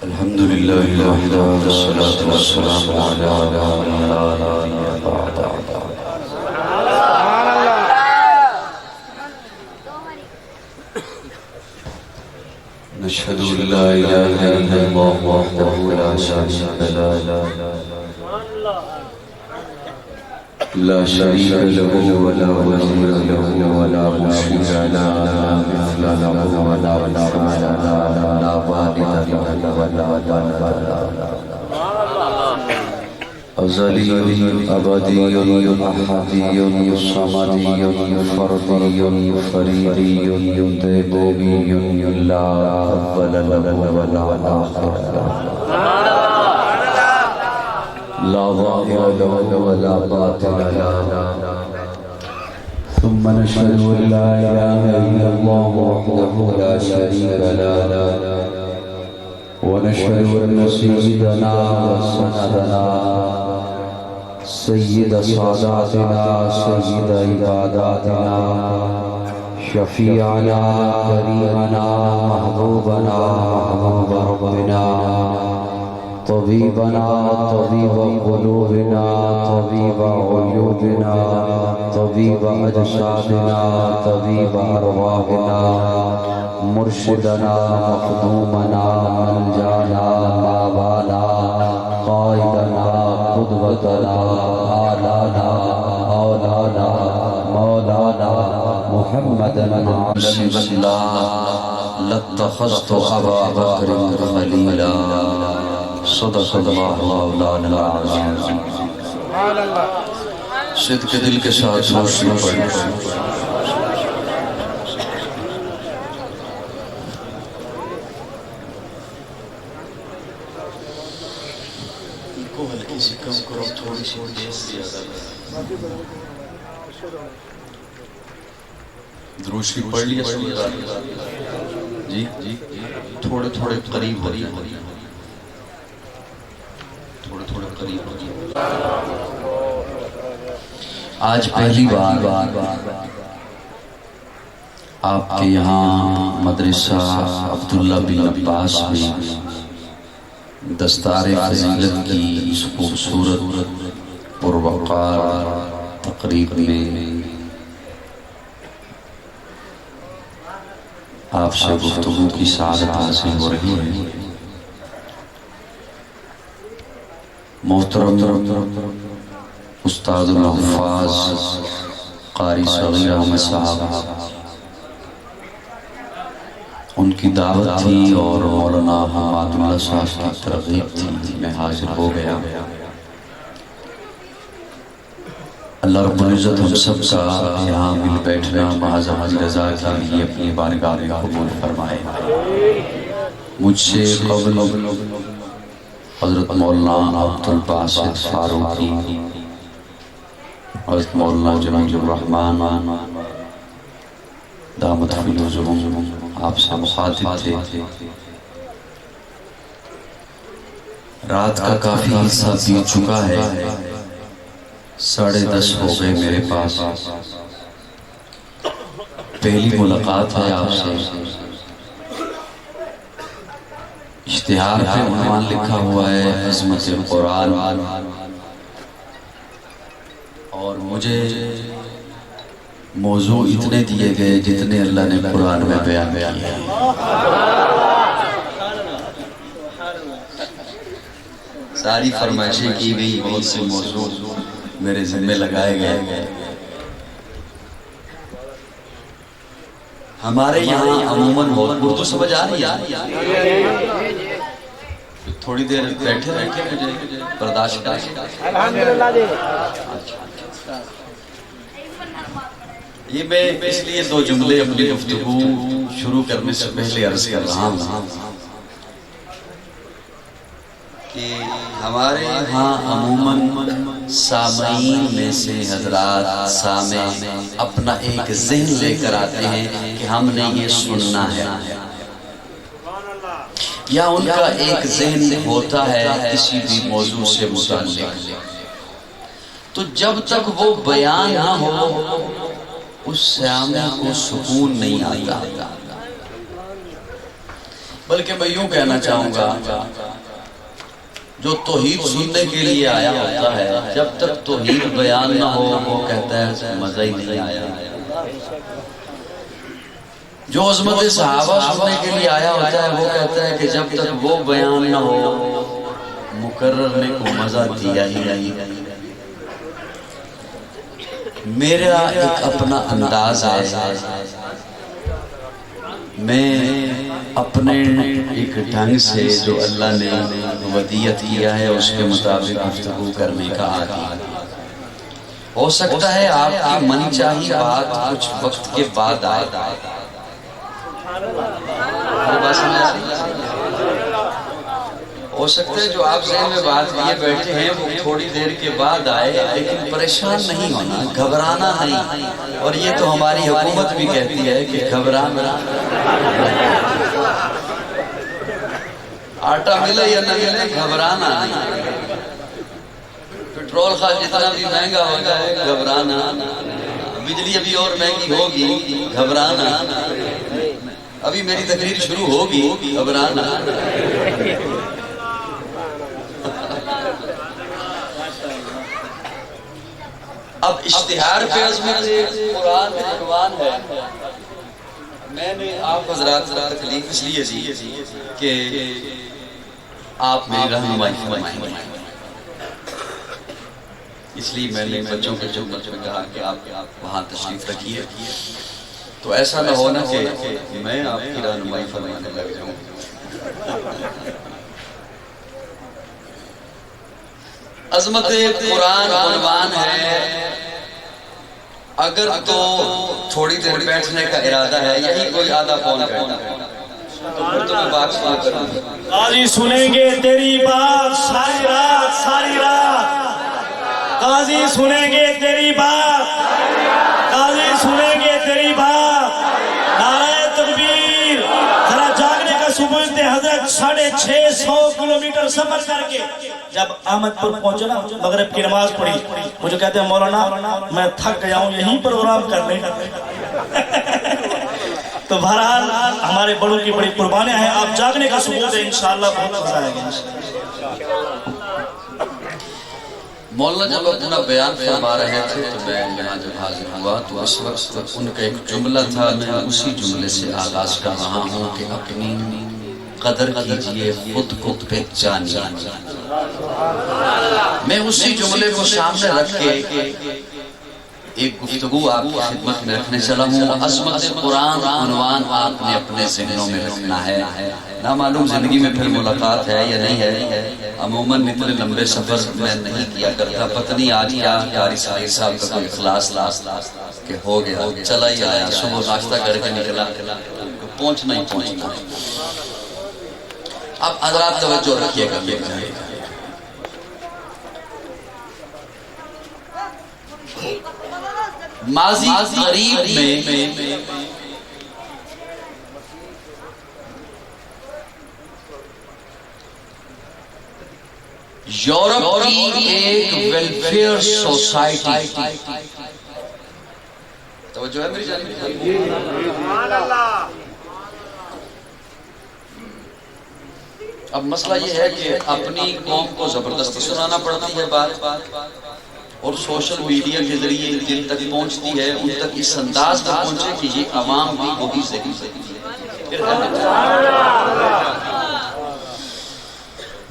الحمد لله وحده والصلاة والسلام على من لا نبي بعده. نشهد أن لا إله إلا الله وحده لا شريك له ولا وزير له ولا مشير له مثل له ولا مثال له لا والد له ولا ولد له. أزلي أبدي أحدي صمدي فردي فريدي ديبوبي لا أول له ولا آخر له لا ظاهر له ولا باطن له. ثم نشهد أن لا إله إلا الله وحده لا شريك له ونشهد أن سيدنا وسندنا سيد ساداتنا سيد عباداتنا شفيعنا كريمنا محبوبنا محبوب ربنا طبيبنا طبيب قلوبنا طبيب عيوبنا طبيب أجسادنا طبيب أرواحنا مرشدنا مخدومنا ملجانا مابانا قائدنا قدوتنا آلانا مولانا مولانا محمد رسول الله لاتخذت أبا بكر خليلا صدق اللہ مولانا العظیم. صدق دل کے ساتھ روشنی پڑھیں. کو ہلکی سی کم کرو تھوڑی سی تیز زیادہ دروشی پڑھ لیا جی تھوڑے تھوڑے قریب ہو رہی تھوڑا قریب ہو. آج پہلی بار آپ کے یہاں مدرسہ عبداللہ بن عباس میں دستار فضیلت کی اس خوبصورت پروقار تقریب میں آپ سے گفتگو کی سعادت حاصل ہو رہی ہے. محترم استاد الحفاظ قاری صغیر احمد صاحب ان کی دعوت تھی اور مولانا حماد اللہ صاحب کی ترغیب تھی. میں حاضر ہو گیا. اللہ رب العزت ہم سب کا یہاں مل بیٹھنا محض اپنی رضا کے لیے اپنی بارگاہ میں قبول فرمائے. مجھ سے قبل حضرت مولانا عبدالباسط فاروقی حضرت مولانا جمیل الرحمن دامت فیضهم آپ سے مخاطب تھے. رات کا کافی حصہ بیت چکا ہے. 10:30 ہو گئے میرے پاس. پہلی ملاقات ہے آپ سے. اشتہار پہ عنوان لکھا ہوا ہے عظمت قرآن اور مجھے موضوع اتنے دیے گئے جتنے اللہ نے قرآن میں بیان کیا. ساری فرمائشیں کی گئی. بہت سے موضوع میرے ذمہ لگائے گئے. ہمارے یہاں عموماً اردو سمجھ آ رہی ہے. تھوڑی دیر بیٹھے رہ کے مجھے برداشت کریں. یہ میں اس لیے 2 جملے اپنی گفتگو شروع کرنے سے پہلے عرض کر رہا ہوں کہ ہمارے یہاں عموماً سامعین میں سے حضرات سامع اپنا ایک ذہن لے کر آتے ہیں کہ ہم نے یہ سننا ہے، یا ان کا ایک ذہن ہوتا ہے کسی بھی موضوع سے متعلق. تو جب تک وہ بیان نہ ہو اس سامع کو سکون نہیں آتا. بلکہ میں یوں کہنا چاہوں گا جو توحید سننے کے لیے آیا ہوتا ہے جب تک توحید بیان نہ ہو وہ کہتا ہے مزہ ہی نہیں آیا. جو عظمت صحابہ سننے کے لیے آیا ہوتا ہے وہ کہتا ہے کہ جب تک وہ بیان نہ ہو مقرر نے کو مزہ دیا ہی نہیں. میرا ایک اپنا انداز ہے، میں اپنے ایک ڈھنگ سے جو اللہ نے ودیعت کیا ہے اس کے مطابق گفتگو کرنے کا عادی. ہو سکتا ہے آپ کی من چاہی بات کچھ وقت کے بعد آئے. ہو سکتا ہے جو آپ ذہن میں بات لیے بیٹھے ہیں وہ تھوڑی دیر کے بعد آئے، لیکن پریشان نہیں ہونا، گھبرانا نہیں. اور یہ تو ہماری حکومت بھی کہتی ہے کہ گھبرانا، آٹا ملے یا نہ ملے گھبرانا نہیں. پیٹرول خواہ جتنا بھی مہنگا ہوگا گھبرانا، بجلی ابھی اور مہنگی ہوگی گھبرانا، ابھی میری تقریر شروع ہوگی گھبرانا. اب اشتہار پہ عظمت قرآن عنوان ہے. میں نے آپ حضرات ذرا تکلیف اس لیے دی کہ آپ میری رہنمائی فرمائیں، اس لیے میں نے بچوں کے جو میں کہا کہ آپ وہاں تشریف رکھیے تو ایسا نہ ہونا کہ میں آپ کی رہنمائی فرمانے لگ جاؤں. عظمت قرآن عنوان ہے. اگر تو تھوڑی دیر بیٹھنے کا ارادہ ہے، یہی کوئی آدھا پون بیٹھا ہے تو پھر تو میں بات شروع کروں گا. قاضی سنیں گے تیری بات ساری رات ساری رات، قاضی سنیں گے تیری بات، قاضی سنیں گے تیری بات. نعرہ تکبیر. ذرا جاگنے کا سمجھتے حضرت 650 کلومیٹر سفر کر کے جب احمد پور پہنچے نا، مغرب کی نماز پڑھی، مجھے کہتے ہیں مولانا میں تھک گیا ہوں یہیں پروگرام کرنے. تو بہرحال ہمارے بڑوں کی بڑی قربانیاں ہیں. آپ جاگنے کا ثبوت ہے، انشاءاللہ بہت مزہ آئے گا. مولانا جب اپنا بیان فرما رہے تھے تو میں یہاں جب حاضر ہوا تو اس وقت ان کا ایک جملہ تھا، میں اسی جملے سے آغاز کر رہا ہوں کہ اپنی قدر کیجئے خود کو پہچانیے. میں اسی جملے کو سامنے رکھ کے ایک گفتگو آپ کی خدمت میں رکھنے چلا ہوں. عظمت قرآن عنوان آپ نے اپنے ذہنوں میں رکھنا ہے. نہ معلوم زندگی میں پھر ملاقات ہے یا نہیں ہے. عموماً اتنے لمبے سفر میں نہیں کیا کرتا. پتہ نہیں آج کیا قاری صاحب کا کوئی اخلاص کہ ہو گیا چلا ہی آیا، صبح ناشتہ کر کے نکلا، پہنچنا ہی پہنچنا. اب حضرات توجہ رکھیے گا. ماضی قریب میں یورپ کی ایک ویلفیئر سوسائٹی، توجہ ہے میری جانب، اب مسئلہ یہ ہے کہ اپنی قوم کو زبردستی سنانا پڑتی ہے بات، اور سوشل میڈیا کے ذریعے دل تک پہنچتی ہے، ان تک اس انداز میں پہنچے کہ یہ عوام بھی وہی ذہن سکتی ہے.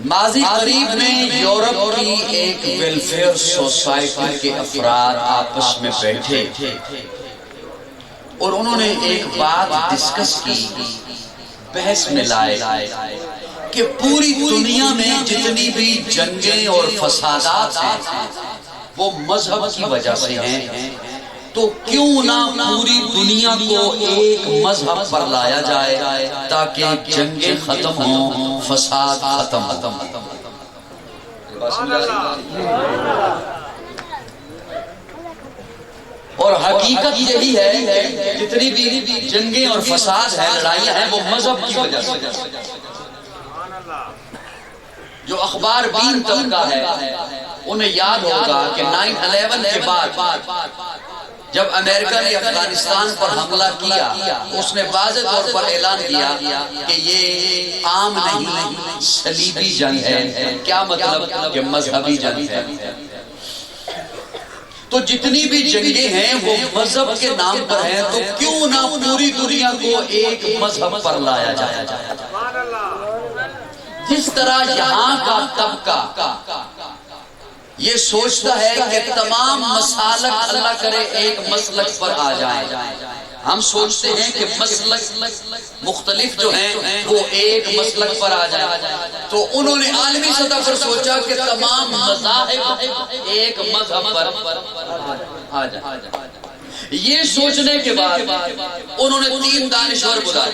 ماضی قریب میں یورپ کی ایک ویلفیئر سوسائٹی کے افراد آپس میں بیٹھے اور انہوں نے ایک بات ڈسکس کی، بحث میں لائے کہ پوری دنیا میں جتنی بھی جنگیں اور فسادات ہیں وہ مذہب کی وجہ سے ہیں. تو کیوں نہ پوری دنیا کو ایک مذہب پر لایا جائے تاکہ جنگیں ختم ہوں، فساد ختم. اور حقیقت یہی ہے کہ جتنی بھی جنگیں اور فساد ہیں، لڑائیاں ہیں، وہ مذہب کی وجہ سے. جو اخبار بین طبقہ ہے انہیں یاد ہوگا کہ 9/11 کے بعد جب امریکہ نے افغانستان پر حملہ کیا، اس نے واضح طور پر اعلان کیا کہ یہ عام نہیں، صلیبی جنگ ہے۔ کیا مطلب؟ کہ مذہبی جنگ ہے۔ تو جتنی بھی جنگیں ہیں وہ مذہب کے نام پر ہیں، تو کیوں نہ پوری دنیا کو ایک مذہب پر لایا جائے۔ جس طرح یہاں کا طبقہ یہ سوچتا ہے کہ تمام مسالک اللہ کرے ایک مسلک پر آ جائیں، ہم سوچتے ہیں کہ مسلک مختلف جو ہیں وہ ایک مسلک پر آ جائیں، تو انہوں نے عالمی سطح پر سوچا کہ تمام مذاہب ایک مذہب پر آ جائیں۔ یہ سوچنے کے بعد انہوں نے 3 دانشور بلائے،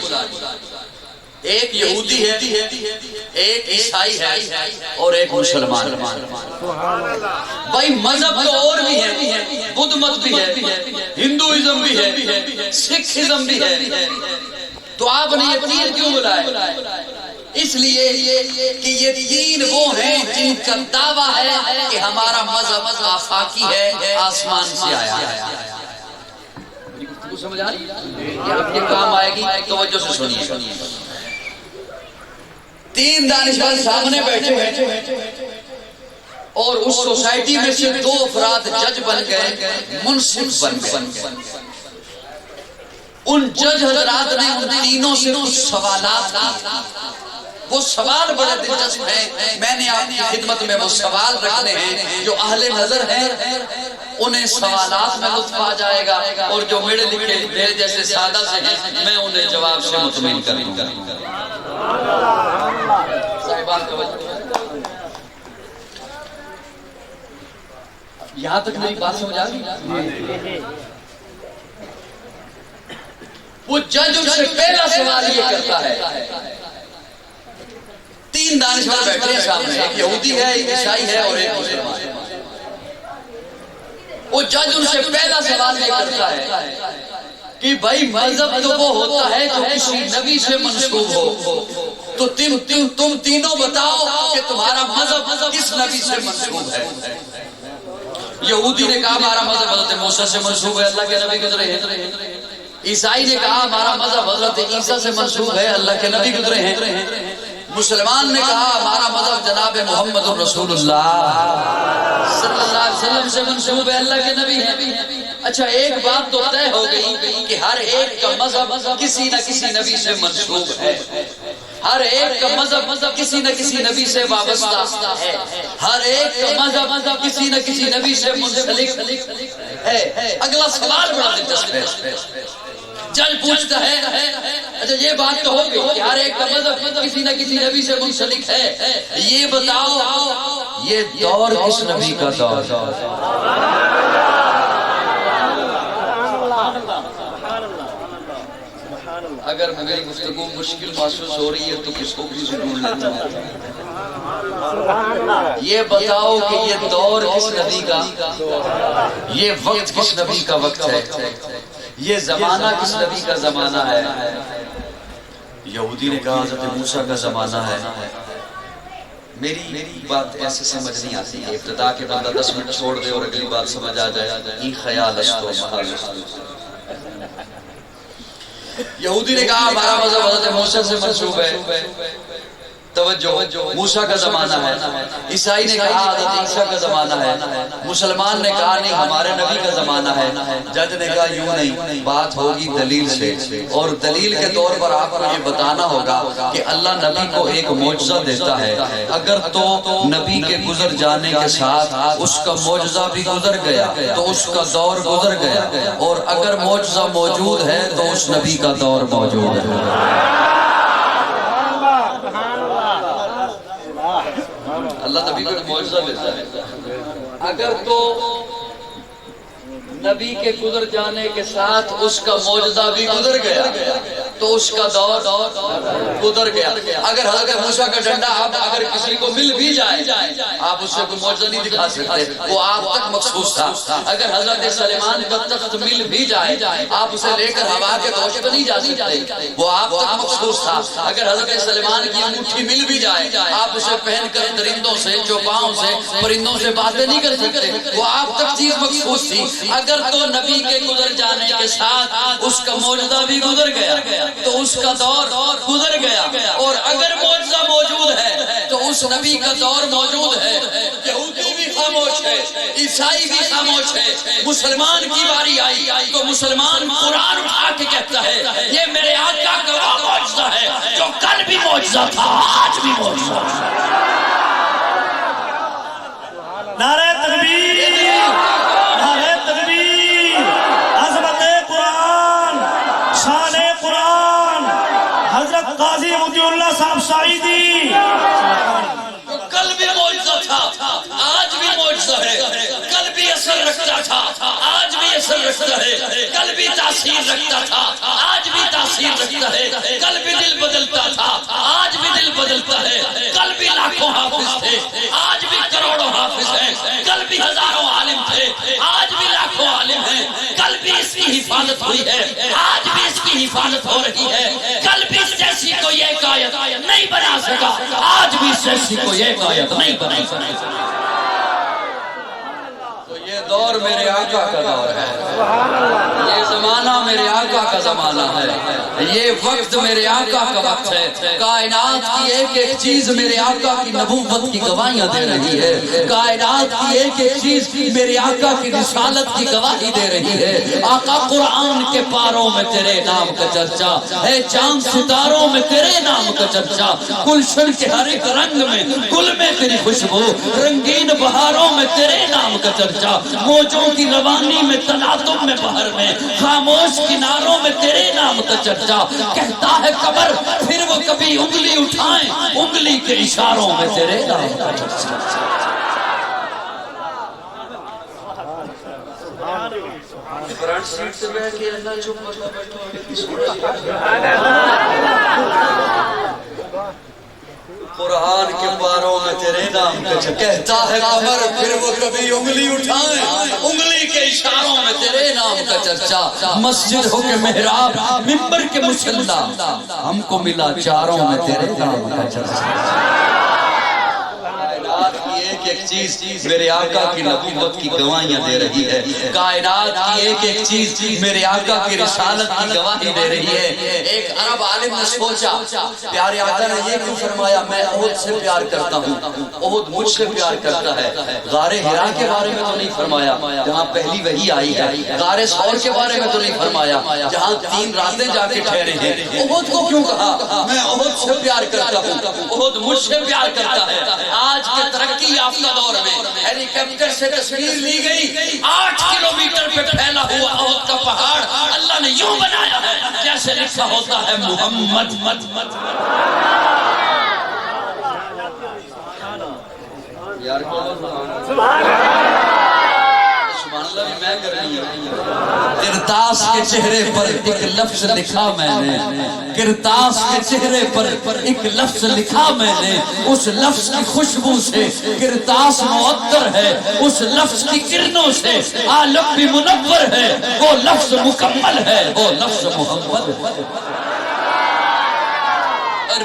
ایک یہودی ہے، ایک عیسائی ہے اور ایک مسلمان ہے۔ بھائی مذہب تو اور بھی ہے، بدھ مت بھی ہے، ہندوازم بھی ہے، سکھ ازم بھی ہے، تو آپ نے یہ 3 کیوں بلائے؟ اس لیے کہ یہ 3 وہ ہیں جن کا دعویٰ ہے کہ ہمارا مذہب آفاقی ہے، آسمان سے آیا ہے۔ سمجھ آ رہی ہے؟ یہ آپ کے کام آئے گی، توجہ سے سنیے۔ 3 دانشور سامنے بیٹھے ہیں اور اس سوسائٹی میں سے 2 افراد جج بن گئے، منصف بن گئے۔ ان جج حضرات نے ان تینوں سے کچھ سوالات کی۔ وہ سوال بڑے دلچسپ ہیں، میں نے آپ کی خدمت میں وہ سوال رکھنے ہیں۔ جو اہل نظر ہیں انہیں سوالات میں لطف آ جائے گا، اور جو میرے لکھے میرے جیسے سادہ سے ہیں میں انہیں جواب سے مطمئن کروں گا۔ یہاں تک میری بات سمجھ آ گئی؟ وہ جج ان سے پہلا سوال یہ کرتا ہے، 3 دانشور بیٹھے ہیں سامنے، ایک یہودی ہے، ایک عیسائی ہے اور ایک مسلمان ہے۔ وہ جج ان سے پہلا سوال یہ کرتا ہے کہ بھائی مذہب تو وہ ہوتا ہے جو کسی نبی سے منسوب ہو، تو تم تینوں بتاؤ کہ تمہارا مذہب کس نبی سے منسوب ہے؟ یہودی نے کہا ہمارا مذہب حضرت موسیٰ سے منسوب ہے، اللہ کے نبی گزرے ہیں۔ عیسائی نے کہا ہمارا مذہب حضرت عیسیٰ سے منسوب ہے، اللہ کے نبی گزرے ہیں۔ مسلمان نے کہا ہمارا مذہب جناب محمد الرسول اللہ صلی اللہ علیہ وسلم سے منسوب ہے، اللہ کے نبی ہیں۔ اچھا ایک بات تو طے ہو گئی کہ ہر ایک کا مذہب کسی نہ کسی نبی سے منسوب ہے، ہر ایک کا مذہب کسی نہ کسی نبی سے وابستہ ہے، ہر ایک کا مذہب کسی نہ کسی نبی سے منسلک ہے۔ اگلا سوال بڑا دلچسپ ہے، جج پوچھتا ہے اچھا یہ بات تو ہو گئی کہ ہر ایک کا مذہب کسی نہ کسی نبی سے منسلک ہے، یہ بتاؤ یہ دور کس نبی کا دور؟ اگر میری گفتگو مشکل محسوس ہو رہی ہے تو کس کو کسی سے ڈھونڈ لیتا ہوں۔ یہ بتاؤ کہ یہ دور کس نبی کا، یہ وقت کس نبی کا وقت ہے، یہ زمانہ کس نبی کا زمانہ ہے؟ یہودی نے کہا حضرت موسیٰ کا زمانہ ہے۔ میری بات ایسے سمجھ نہیں آتی ہے، ابتدا کے بندہ 10 منٹ چھوڑ دے اور اگلی بات سمجھ آ جائے، یہ خیال است۔ یہودی نے کہا ہمارا مذہب حضرت موسیٰ سے منسوب ہے، توجہ، موسیٰ کا زمانہ ہے۔ عیسائی نے کہا حضرت عیسیٰ کا زمانہ ہے، مسلمان نے کہا نہیں ہمارے نبی کا زمانہ ہے۔ جج نے کہا یوں نہیں، بات ہوگی دلیل سے، اور دلیل کے طور پر آپ کو یہ بتانا ہوگا کہ اللہ نبی کو ایک معجزہ دیتا ہے، اگر تو نبی کے گزر جانے کے ساتھ اس کا معجزہ بھی گزر گیا تو اس کا دور گزر گیا، اور اگر معجزہ موجود ہے تو اس نبی کا دور موجود ہے۔ اللہ نبی کو معجزہ دیتا ہے، اگر تو نبی کے گزر جانے کے ساتھ اس کا معجزہ بھی گزر گیا تو اس کا دور گزر گیا۔ اگر حضرت موسیٰ کا ڈنڈا اگر کسی کو مل بھی جائے آپ اس سے کوئی معجزہ نہیں دکھا سکتے، وہ آپ تک مخصوص تھا۔ اگر حضرت سلیمان کا تخت مل بھی جائے آپ اسے لے کر ہوا کے دوش پہ نہیں جا سکتے، وہ آپ تک مخصوص تھا۔ اگر حضرت سلیمان کی انگوٹھی مل بھی جائے آپ اسے پہن کر درندوں سے، چوپاؤں سے، پرندوں سے باتیں نہیں کر سکتے، وہ آپ تک چیز مخصوص تھی۔ اگر تو نبی کے گزر جانے کے ساتھ اس کا معجزہ بھی گزر گیا تو اس کا دور گزر گیا، اور اگر اس نبی کا دور موجود ہے، یہودی بھی خاموش ہے، عیسائی بھی خاموش ہے، مسلمان کی باری آئی تو مسلمان قرآن اٹھا کے کہتا ہے یہ میرے آقا کا وہ معجزہ ہے جو کل بھی معجزہ تھا، آج بھی معجزہ ہے۔ نعرہ تکبیر، نعرہ تکبیر، عظمت قرآن، شان قرآن، حضرت قاضی مطیع اللہ صاحب سعیدی۔ جو کل بھی معجزہ تھا آج بھی معجزہ ہے، کل بھی اثر رکھتا تھا آج بھی اثر رکھتا ہے، کل بھی تاثیر رکھتا تھا آج بھی تاثیر رکھتا ہے، کل بھی دل بدلتا تھا آج بھی دل بدلتا ہے، کل بھی لاکھوں حافظ تھے آج بھی کروڑوں حافظ ہیں، کل بھی ہزاروں عالم تھے آج بھی لاکھوں عالم ہیں، کل بھی اس کی حفاظت ہوئی ہے آج بھی اس کی حفاظت ہو رہی ہے، کل بھی اس جیسی کوئی ایک آیت نہیں بنا سکا آج بھی اس جیسی کوئی ایک آیت نہیں بنا سکا۔ تو یہ دور میرے آقا کا دور ہے، یہ زمانہ میرے آقا کا زمانہ ہے، یہ وقت میرے آقا کا وقت ہے، کائنات کی ایک ایک چیز میرے آقا کی نبوت کی گواہیاں دے رہی ہے، کائنات کی ایک ایک چیز میرے آقا کی رسالت کی گواہی دے رہی ہے۔ آقا قرآن کے پاروں میں تیرے نام کا چرچا ہے، چاند ستاروں میں تیرے نام کا چرچا، گلشن کے ہر ایک رنگ میں گل میں تیری خوشبو، رنگین بہاروں میں تیرے نام کا چرچا، موجوں کی روانی میں تلاطم میں بہر میں، خاموش کناروں میں تیرے نام کا چرچا، کہتا ہے قبر پھر وہ کبھی انگلی اٹھائیں، انگلی کے اشاروں میں تیرے نام کا چرچا۔ فرنٹ سیٹ سے بیٹھ کے اللہ چپ قرآن کے پاروں میں تیرے نام کا چرچا، کہتا ہے قمر پھر وہ کبھی انگلی اٹھائیں، انگلی کے اشاروں میں تیرے نام کا چرچا، مسجد ہو کے محراب منبر کے مصلی، ہم کو ملا چاروں میں تیرے نام کا چرچا۔ کائنات کی ایک ایک چیز میرے آقا کی نبوت کی گواہیاں دے رہی ہے، کائنات کی ایک ایک چیز میرے آقا کی رسالت کی گواہی دے رہی ہے۔ ایک عرب عالم نے سوچا پیارے آقا نے یہ کیوں فرمایا میں احد سے پیار کرتا ہوں، احد مجھ سے پیار کرتا ہے، غار حرا کے بارے میں تو نہیں فرمایا جہاں پہلی وحی آئی ہے، غار ثور کے بارے میں تو نہیں فرمایا جہاں 3 راتیں جا کے ٹھہرے ہیں، احد کو کیوں کہا میں احد سے پیار کرتا ہوں، احد مجھ سے پیار کرتا ہے۔ آج کے ترقی یافتہ دور میں ہیلی کاپٹر سے تصویر لی گئی، 8 کلومیٹر پہ پھیلا ہوا احد کا پہاڑ اللہ نے یوں بنایا ہے جیسے لکھا ہوتا ہے محمد مت مت یار سبحان اللہ بھی میں کر رہی ہوں۔ کرتاس کے چہرے پر ایک لفظ لکھا میں نے، کرتاس کے چہرے پر ایک لفظ لکھا میں نے، اس لفظ کی خوشبو سے کرتاس معطر ہے، اس لفظ کی کرنوں سے عالم بھی منور ہے، وہ لفظ مکمل ہے، وہ لفظ محمد ہے۔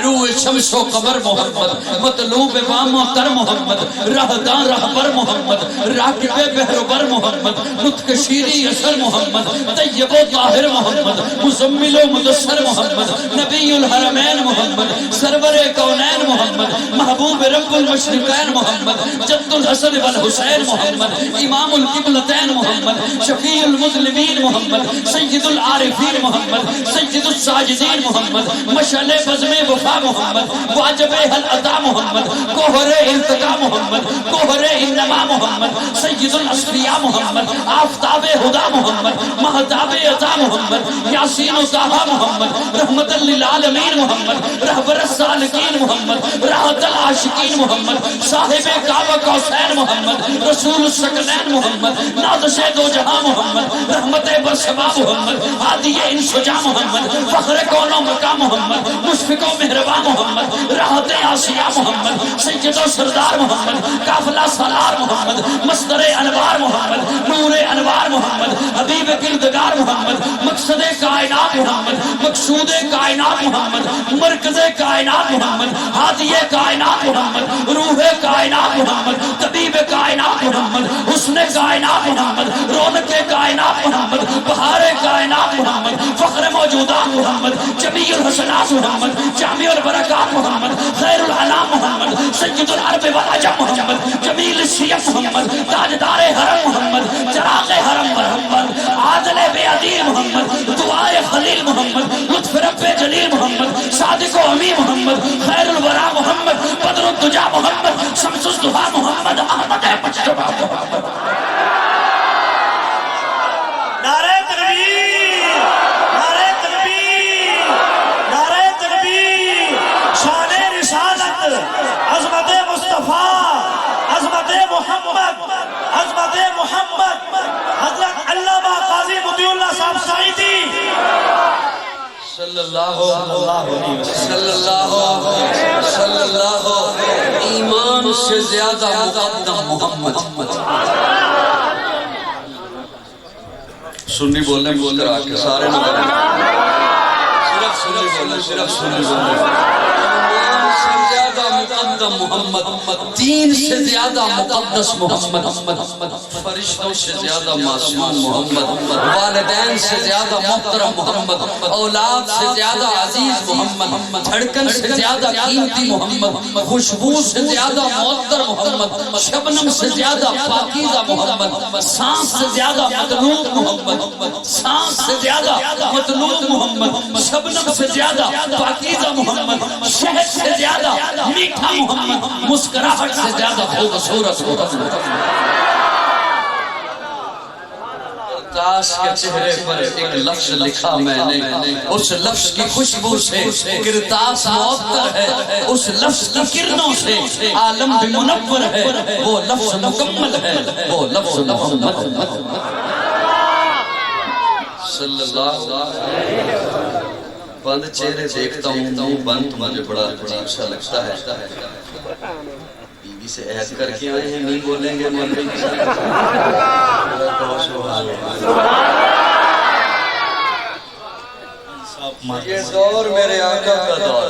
روح شمس و قمر محمد، مطلوب بام و تر محمد، راہداں رہبر محمد، راکب بہربر محمد، نطق شیری اثر محمد، طیب و طاہر محمد، مزمل و مدثر محمد، نبی الحرمین محمد، سرور کونین محمد، محبوب رب المشرقین محمد، جد الحسن والحسین محمد، امام القبلتین محمد، شفیع المظلمین محمد، سید العارفین محمد، سید الساجدین محمد، مشعل بزم وفا محمد، واجب حل عطا محمد، کوہر ارتقا محمد، کوہر انما محمد، سید الاسفیاء محمد، آفتاب ہدا محمد، مہتاب عطا محمد، یاسین و طٰہٰ محمد، رحمت للعالمین محمد، رہبر السالکین محمد، راحت العاشقین محمد، صاحب کعبہ کوثین محمد، رسول الثقلین محمد، نازش دو جہاں محمد، رحمت برسما محمد، ہادی انسجا محمد، فخر کون و مقام محمد، مشفق و مہربان محمد، راحت آسیہ محمد، سید و سردار محمد، قافلہ سالار محمد، مصدر انوار محمد، نور انوار محمد، حبیب کردگار محمد، مقصد کائنات محمد، مقصود کائنات محمد، مرکز کائنات محمد، ہادی کائنات محمد، روح کائنات محمد، طبیب کائنات محمد، حسن کائنات محمد، رونق کائنات محمد، بہار کائنات محمد، فخر موجودات محمد، جمیع الحسنات محمد، جامع البرکات محمد، خیر العلام محمد، سید نجم محمد، جمیل شیف محمد، تاجدار حرم محمد، چراغ حرم محمد، عادل بے عدیل محمد، دعائے خلیل محمد، لطف رب جلیل محمد، صادق و امی محمد، خیر الورا محمد، بدر الدجا محمد، شمس الضحا محمد، احمد مجتبی محمد۔ نعرہ تکبیر، نعرہ تکبیر، نعرہ تکبیر، شان رسالت، عظمت مصطفیٰ، عظمت محمد، عظمت محمد، حضرت علامہ قاضی مطیع اللہ صاحب سعیدی صلی اللہ علیہ وسلم، ایمان سے زیادہ مقدم محمد۔ سنی بولنے مسکرا کے سارے نہ بولیں، صرف سنی بولیں، صرف سنی بولیں۔ ایمان سے زیادہ مقدم محمد، دین سے زیادہ مقدس محمد، فرشتوں سے زیادہ معصوم محمد، والدین سے زیادہ محترم محمد، اولاد سے زیادہ عزیز محمد، دھڑکن سے زیادہ قیمتی محمد، خوشبو سے زیادہ معطر محمد، شبنم سے زیادہ پاکیزہ محمد، سانس سے زیادہ مطلوب محمد، سانس سے زیادہ مطلوب محمد، شبنم سے زیادہ پاکیزہ محمد، شہد سے زیادہ میٹھا محمد، مسکراہٹ سے زیادہ خوبصورت محمد۔ کاش کے چہرے پر ایک لفظ لکھا میں نے، اس لفظ کی خوشبو سے کرتاس معطر ہے، اس لفظ کی کرنوں سے عالم بھی منور ہے، وہ لفظ مکمل ہے، وہ لفظ محمد صلی اللہ علیہ وسلم۔ بند چہرے دیکھتا ہوں، بند مجھے بڑا عجیب سا لگتا ہے۔ بیوی سے عہد کر کے آئے ہیں، نہیں بولیں گے مولوی کے ساتھ۔ یہ دور میرے آقا کا دور،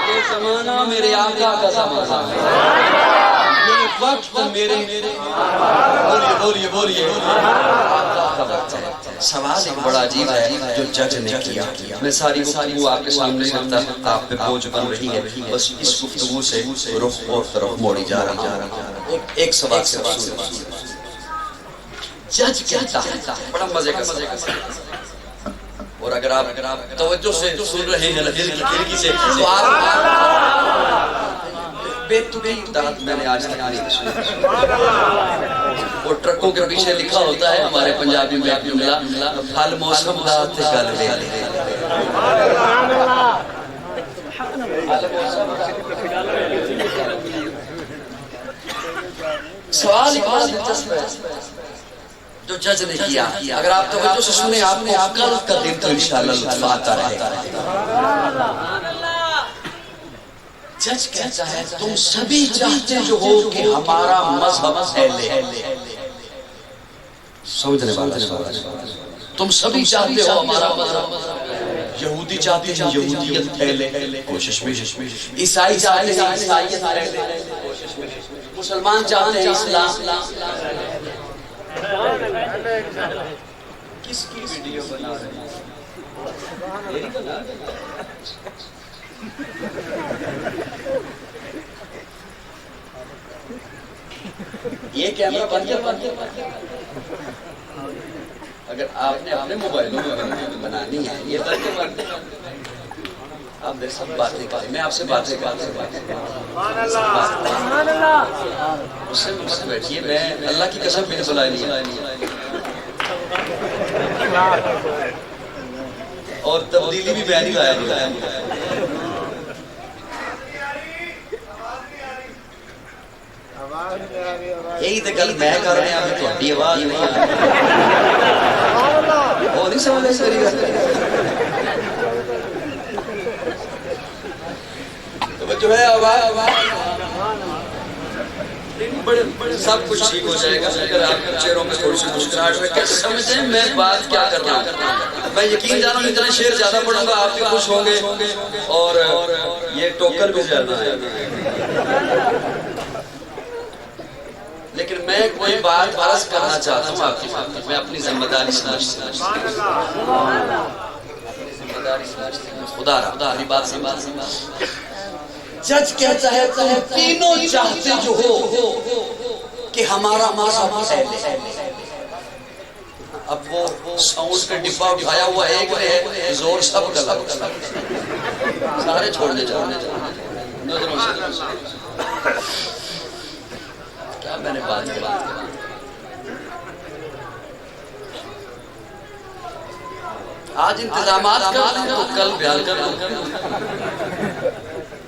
یہ زمانہ میرے آقا کا زمانہ، یہ وقت میرے بولیے سوال ایک بڑا عجیب ہے جو جج نے کیا۔ میں ساری گفتگو آپ کے سامنے کرتا، آپ پہ بوجھ بن رہی ہے، بس اس گفتگو سے رخ اور طرف موڑی جا رہی ہے۔ ایک سوال سے جج کہتا ہے، بڑا مزے کا اور اگر آپ توجہ سے سن رہے ہیں دل کی کھڑکی سے تو آپ بے تکی داد میں نے آج تک نہیں سنا۔ وہ ٹرکوں کے پیچھے لکھا ہوتا ہے ہمارے پنجابی میں ایک جملہ، حال موسم داد گل ویلے۔ سوال ایک بڑا دلچسپ ہے جو جج نے کیا، اگر آپ توجہ سے سنیں آپ کو کل کا دن تو انشاءاللہ لطف آتا رہے گا۔ جج کہتا ہے تم سبھی چاہتے جو ہو کہ ہمارا مذہب پھیلے، سمجھنے والا تم سبھی چاہتے ہو ہمارا مذہب، یہودی چاہتے ہیں یہودیت پھیلے، کوشش میں، عیسائی چاہتے ہیں عیسائیت پھیلے، کوشش میں، مسلمان چاہتے ہیں اسلام۔ کس کی ویڈیو بنا رہے ہیں؟ یہ کیمرہ بند کر، اگر آپ نے اپنے موبائلوں میں بنانی ہے یہ بند کر، آپ میرے سب باتیں کریں، میں آپ سے باتیں کرتے اس سے بیٹھیے، میں اللہ کی قسم میں نے بلائی نہیں اور تبدیلی بھی میں نہیں لایا۔ یہی تو گل میں کر رہے ہیں، تھوڑی آواز نہیں آ رہی، وہ نہیں سمجھ سکری جو ہے سب کچھ ٹھیک ہو جائے گا اگر آپ کے چہروں میں تھوڑی سی مسکراہٹ ہے۔ کیا سمجھیں میں بات کیا کر رہا ہوں؟ میں یقین جانا ہوں اتنے شعر زیادہ پڑھوں گا آپ بھی خوش ہوں گے اور یہ ٹوکر بھی زیادہ ہے، لیکن میں کوئی بات عرض کرنا چاہتا ہوں آپ کی خاطر، میں اپنی ذمہ داری سمجھتا ہوں۔ خدا رہا بات سمجھ. جج کہتا ہے تم تینوں چاہتے جو ہو کہ ہمارا مذہب پھیلے. اب وہ ساؤنڈ کا ڈبہ اٹھایا ہوا ایک ہے زور سب کا لگا سارے چھوڑنے جانے نظروں سے کیا میں نے بات کی. آج انتظامات کر لیں تو کل بیان کر لیں.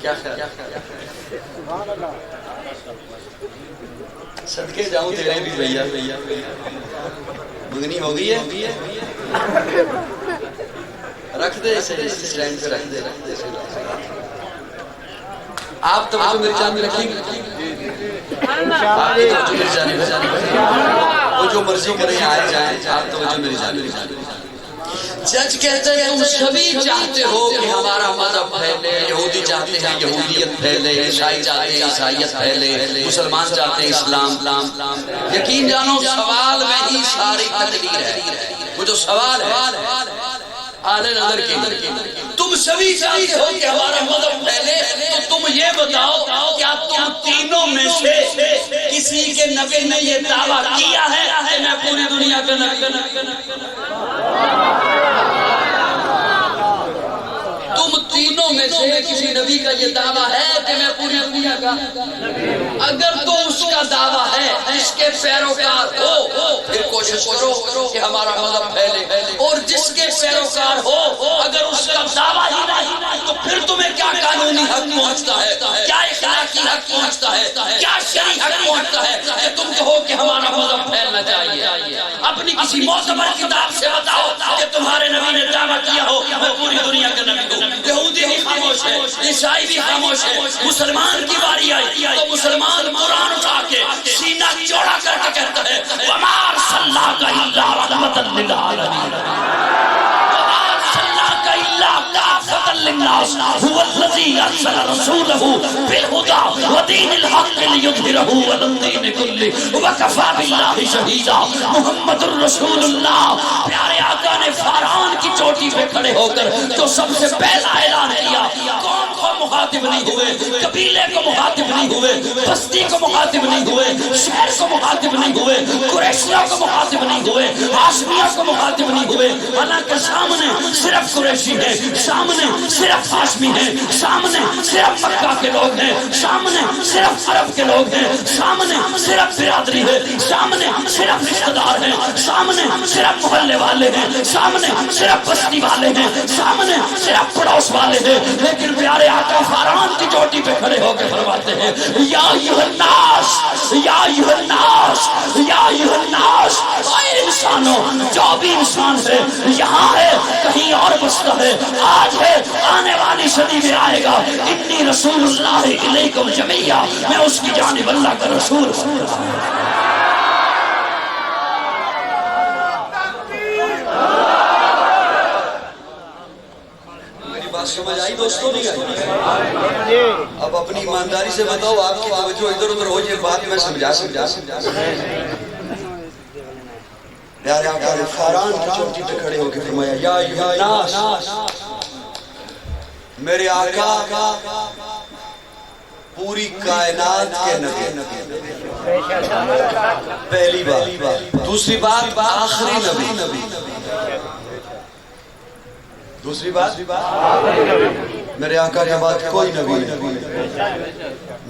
کیا خیال صدقے جاؤں تیرے بھی بھیا بگنی ہو گئی ہے. رکھ دے اسے اسٹینڈ پہ رکھ دے. آپ توجہ میری جان میں رکھیں گے. آپ توجہ میری جان میں رکھیں. وہ جو مرضی کریں آئے جائیں. آپ توجہ میری جان میں رکھیں. جج کہتا ہے تم سبھی چاہتے ہو کہ ہمارا مذہب پھیلے. یہودی چاہتے ہیں یہودیت پھیلے, عیسائی چاہتے ہیں عیسائیت پھیلے, مسلمان چاہتے ہیں اسلام. یقین جانو سوال میں ہی ساری تقریر ہے. وہ جو سوال ہے اعلی نظر کی. تم سبھی چاہتے ہو کہ ہمارا مذہب پھیلے تو تم یہ بتاؤ کیا تم تینوں میں سے کسی کے نبی نے یہ دعویٰ کیا ہے کہ میں پوری دنیا کا نبی. تم تینوں میں سے کسی نبی کا یہ دعویٰ ہے کہ میں پوری دنیا کا. اگر تو اس کا دعویٰ ہے جس کے پیروکار ہو پھر کوشش کرو کہ ہمارا مذہب پھیلے. اور جس کے پیروکار ہو اگر اس کا دعویٰ ہی نہیں تو پھر تمہیں کیا قانونی حق پہنچتا ہے, کیا اخلاقی حق پہنچتا ہے, کیا شرعی حق پہنچتا ہے کہ تم کہو کہ ہمارا مذہب پھیلنا چاہیے. اپنی کسی معتبر کتاب سے بتاؤ کہ تمہارے نبی نے دعویٰ کیا ہو میں پوری دنیا کا نبی ہوں. یہودی بھی خاموش ہے, عیسائی بھی خاموش ہے. مسلمان کی باری آئی تو مسلمان قرآن اٹھا کے سینہ چوڑا کر کے کہتا ہے وَمَا أَرْسَلْنَاكَ إِلَّا رَحْمَةً لِلْعَالَمِينَ وَمَا أَرْسَلْنَاكَ إِلَّا كَافَةً لِلنَّاسِ هُوَ الَّذِي أَرْسَلَ رَسُولَهُ بِالْهُدَى وَدِينِ الْحَقِّ لِيُظْهِرَهُ عَلَى الدِّينِ كُلِّهِ وَكَفَى بِاللَّهِ شَهِيدًا. محمد الرسول اللہ پیارے آقا نے فاران کی چوٹی پہ کھڑے ہو کر جو سب سے پہلا اعلان کیا, قوم کو مخاطب نہیں ہوئے, قبیلے کو مخاطب نہیں ہوئے, بستی کو مخاطب نہیں ہوئے, شہر کو مخاطب نہیں ہوئے, قریشیوں کو مخاطب نہیں ہوئے, ہاشمیوں کو مخاطب نہیں ہوئے. حالانکہ سامنے صرف قریشی ہے, سامنے صرف ہاشمی ہے, سامنے صرف مکہ کے لوگ ہیں, سامنے صرف عرب کے لوگ ہیں, سامنے صرف برادری ہے, سامنے صرف رشتہ دار ہیں, سامنے صرف محلے والے ہیں, سامنے صرف بستی والے ہیں, سامنے صرف پڑوس والے ہیں. لیکن پیارے آقا فاران کی چوٹی پہ کھڑے ہو کے فرماتے ہیں یا ایھا الناس, یا ایھا الناس, یا ایھا الناس. اے انسانوں, جو بھی انسان ہے یہاں ہے کہیں اور بستا ہے, آج ہے آنے والی صدی میں آئے گا. انی رسول اللہ الیکم جمیعا, میں اس کی جانب اللہ کا رسول ہوں. سمجھ آئی دوستوں نہیں آئی؟ اب اپنی ایمانداری سے بتاؤ, آپ کی توجہ ادھر ادھر ہو, یہ بات میں سمجھا. پیارے آقا نے فاران کی چوٹی پہ کھڑے ہو کے فرمایا یا ایھا الناس, میرے آقا پوری کائنات کے نبی. پہلی بات. دوسری بات آخری نبی. دوسری بات میرے آقا کے بعد کوئی نبی نہیں.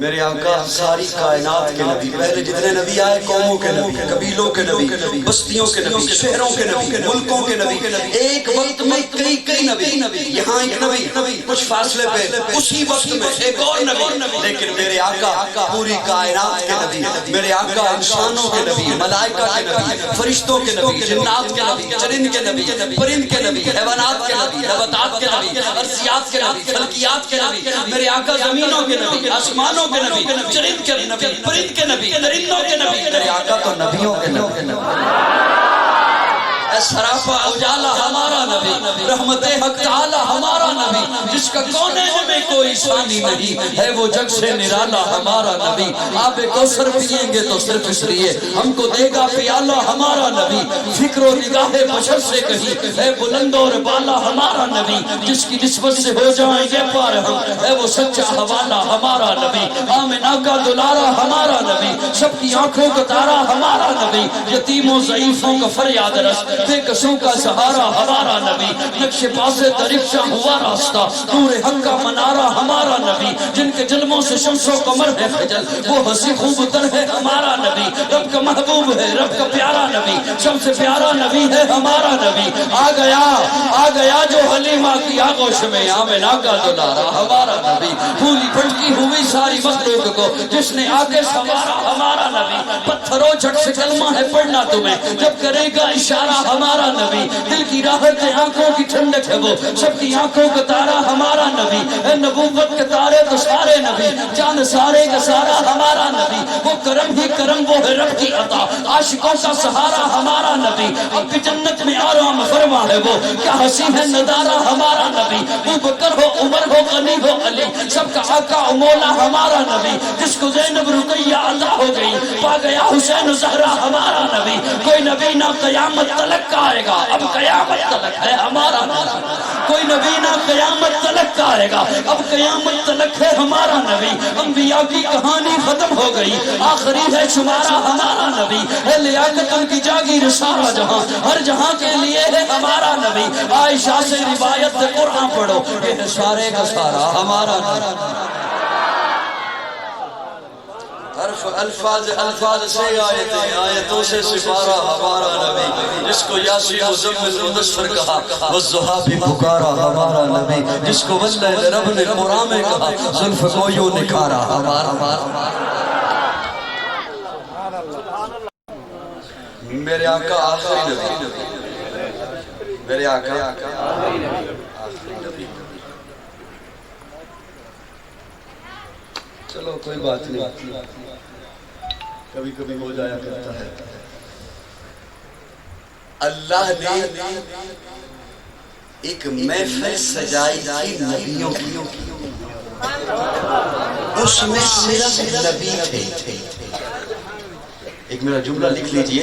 میرے آقا ساری کائنات کے نبی. پہلے جتنے نبی آئے قوموں کے نبی, قبیلوں کے نبی, بستیوں کے نبی, شہروں کے نبی, ملکوں کے نبی. ایک وقت میں کئی نبی. یہاں ایک نبی, کچھ فاصلے پہ اسی وقت میں ایک اور نبی. لیکن میرے آقا پوری کائنات کے نبی. میرے آقا انسانوں کے نبی, ملائکہ کے نبی, فرشتوں کے نبی, جنات کے نبی, چرند کے نبی, پرند کے نبی, حیوانات کے نبی, نباتات کے نبی, ارضیات کے نبی, فلکیات کے نبی. میرے آقا زمینوں کے نبی, آسمانوں کے نبی, چرند کے نبی, پرند کے نبی, درندوں کے نبی. میرے آقا تو نبیوں کے نبی. سراپا اجالا ہمارا نبی، رحمت حق تعالی ہمارا نبی، جس کا کونین میں کوئی ثانی نہیں ہے، وہ جگ سے نرالا ہمارا نبی۔ آب کوثر پئیں گے تو صرف اس لیے ہم کو دے گا پیالہ ہمارا نبی، فکر و نگاہ بشر سے کہیں ہے بلند اور بالا ہمارا نبی، جس کی نسبت سے ہو جائیں گے پار ہم ہے وہ سچا حوالہ ہمارا نبی، آمنہ کا دلارا ہمارا نبی، سب کی آنکھوں کا تارا ہمارا نبی، یتیموں ضعیفوں کا فریاد رس، بے کسوں کا سہارا ہمارا نبی، نقش پاس درفشاں ہوا راستہ، نور حق کا منارہ ہمارا نبی، جن کے جلموں سے شمس و قمر ہے خجل، وہ ہنسی خوب تر ہے ہمارا نبی، رب کا محبوب ہے رب کا پیارا نبی، سب سے پیارا نبی ہے ہمارا نبی، آ گیا جو حلیمہ کی آغوش میں، آمنہ کا دلارا ہمارا نبی، پھولی پھٹکی ہوئی ساری مخلوق کو جس نے آ کے سوارا ہمارا نبی، پتھروں جھٹ سے کلمہ ہے پڑھنا تمہیں جب کرے گا اشارہ ہمارا نبی، دل کی راحت ہے آنکھوں کی ٹھنڈک ہے وہ سب کی آنکھوں کا تارا ہمارا نبی، اے نبوت کے تارے تو سارے نبی، چاند سارے کا سارا ہمارا نبی، وہ کرم ہی کرم وہ ہے رب کی عطا، عاشقوں کا سہارا ہمارا نبی، اب بھی جنت میں آرام فرما ہے وہ کیا ہنسی ہے نظارہ ہمارا نبی، ابو بکر ہو عمر ہو غنی ہو علی، سب کا آقا و مولا ہمارا نبی، جس کو زینب رقیہ عطا ہو گئی، پا گیا حسین زہرا ہمارا نبی، کوئی نبی نہ قیامت تلک کا آئے گا، اب قیامت تلک ہے ہمارا نبی، کوئی نبی نہ قیامت تلک کا آئے گا، اب قیامت تلک ہے ہمارا نبی، انبیاء کی کہانی ختم ہو گئی، آخری ہے شمارہ ہمارا نبی، ہے لیاقت ان کی جاگیر سارا جہاں، ہر جہاں کے لیے ہے ہمارا نبی، عائشہ سے روایت قرآن پڑھو، یہ ہے سارے کا سارا ہمارا نبی، حرف الفاظ سے آیتیں آیتوں سے سپارہ ہمارا نبی، جس کو یاسین مزمل مدثر کہا والضحیٰ بھی پکارا ہمارا نبی، جس کو واللیل رب نے قرآن میں کہا زلف کو یوں نکھارا ہمارا میرے آقا آخری نبی، میرے آقا آخری نبی، چلو کوئی بات نہیں، کبھی کبھی ہو جایا کرتا ہے، اللہ نے ایک محفل سجائی تھی نبیوں کی، اس میں صرف نبی تھے، ایک میرا جملہ لکھ لیجئے،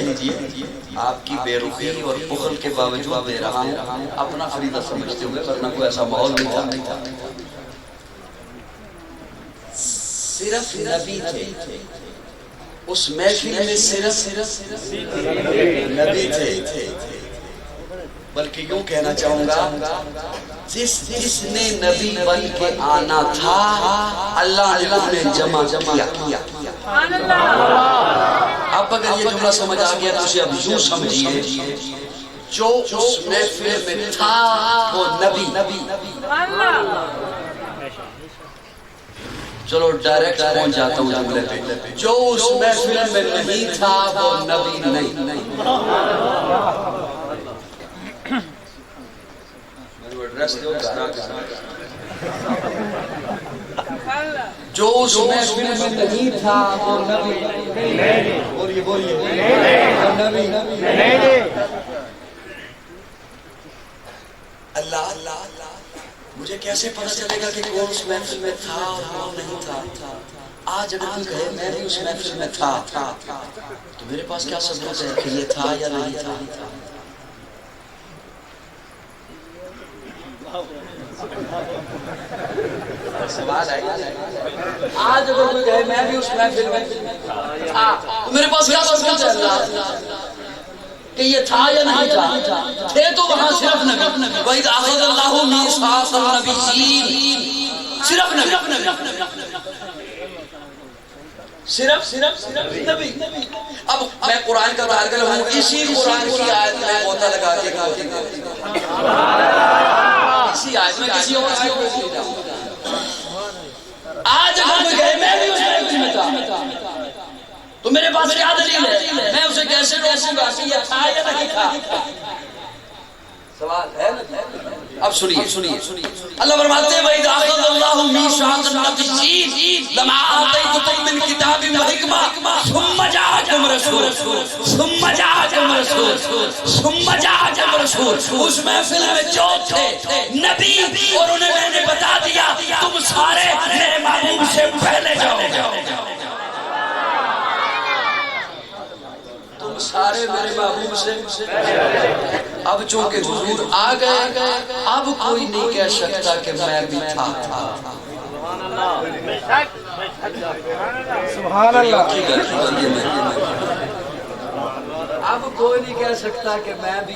آپ کی بے رخی اور بخل کے باوجود دے رہا ہوں، اپنا فریضہ سمجھتے ہوئے ورنہ کوئی ایسا ماحول نہیں تھا، صرف نبی تھے، اس محفل میں صرف نبی تھے، بلکہ یوں کہنا چاہوں گا جس نے نبی بن کے آنا تھا اللہ نے انہیں جمع کیا، اب اگر یہ جملہ سمجھ آ گیا تو اسے اب یوں سمجھیے جو اس محفل میں تھا وہ نبی، چلو ڈائریکٹ پہنچ جاتا ہوں جملے پہ، جو اس محفل میں نہیں تھا وہ نبی نہیں، جو اس محفل میں نہیں تھا وہ نبی نہیں، بولیے اللہ مجھے کیسے پتہ چلے گا کہ کون اس محفل میں تھا اور کون نہیں تھا؟ آج اگر کوئی کہے میں بھی اس محفل میں تھا تو میرے پاس کیا ثبوت ہے کہ یہ تھا یا نہیں تھا؟ آج اگر کوئی کہے میں بھی اس محفل میں تھا تو میرے پاس کیا ثبوت ہے اللہ کہ یہ تھا یا نہیں تھا؟ تھے تو وہاں صرف نبی، وَإِذْ أَخَذَ اللَّهُ مِيثَاقَ النَّبِيِّينَ، صرف نبی۔ اب میں قرآن کا ظاہر کرتا ہوں، اسی قرآن کی آیت میں غوطہ لگا کے اسی آیت میں کسی اور آیت میں نہیں جاؤں، آج اگر کوئی کہے میں بھی اس محفل میں تھا تو میرے پاس کیا دلیل ہے؟ میں اسے کیسے روکوں گا کہ یہ تھا یا نہیں تھا؟ سوال ہے نا؟ اب سنیے اللہ فرماتے ہیں وَإِذْ أَخَذَ اللَّهُ مِيثَاقَ النَّبِيِّينَ لَمَا آتَيْتُكُم مِّن كِتَابٍ وَحِكْمَةٍ ثُمَّ جَاءَكُمْ رَسُولٌ اس محفل میں جو تھے نبی اور انہیں میں نے بتا دیا تم سارے میرے محبوب سے پہلے جاؤ، تم سارے میرے محبوب سے اب چونکہ حضور آ گئے اب کوئی نہیں کہہ سکتا کہ میں بھی تھا سبحان اللہ اب کوئی نہیں کہہ سکتا کہ میں بھی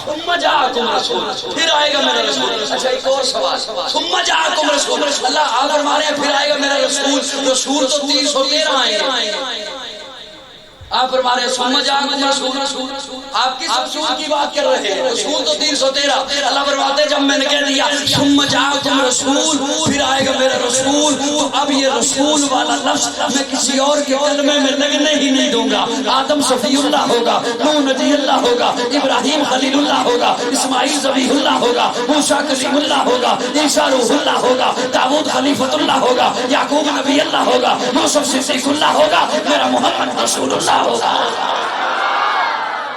ثم جاءکم رسول پھر آئے گا میرا رسول اچھا ایک اور سوال ثم جاءکم رسول اللہ آپ فرما رہے ہیں پھر آئے گا میرا رسول رسول تو 313 آئیں گے آپ فرما رہے ہیں ثم جاءکم رسول آپ کس رسول کی بات کر رہے ہیں رسول تو 313 اللہ فرماتے ہیں جب میں نے کہہ دیا ثم جاءکم رسول پھر آئے گا میرا رسول تو اب یہ رسول والا لفظ میں کسی اور کے کلمے میں لگنے ہی نہیں دوں گا آدم صفی اللہ ہوگا نوح نبی اللہ ہوگا ابراہیم خلیل اللہ ہوگا اسماعیل ذبیح اللہ ہوگا موسیٰ کلیم اللہ ہوگا عیسیٰ روح اللہ ہوگا داؤد خلیفۃ اللہ ہوگا یعقوب نبی اللہ ہوگا یوسف صدیق اللہ ہوگا میرا محمد رسول اللہ ہوگا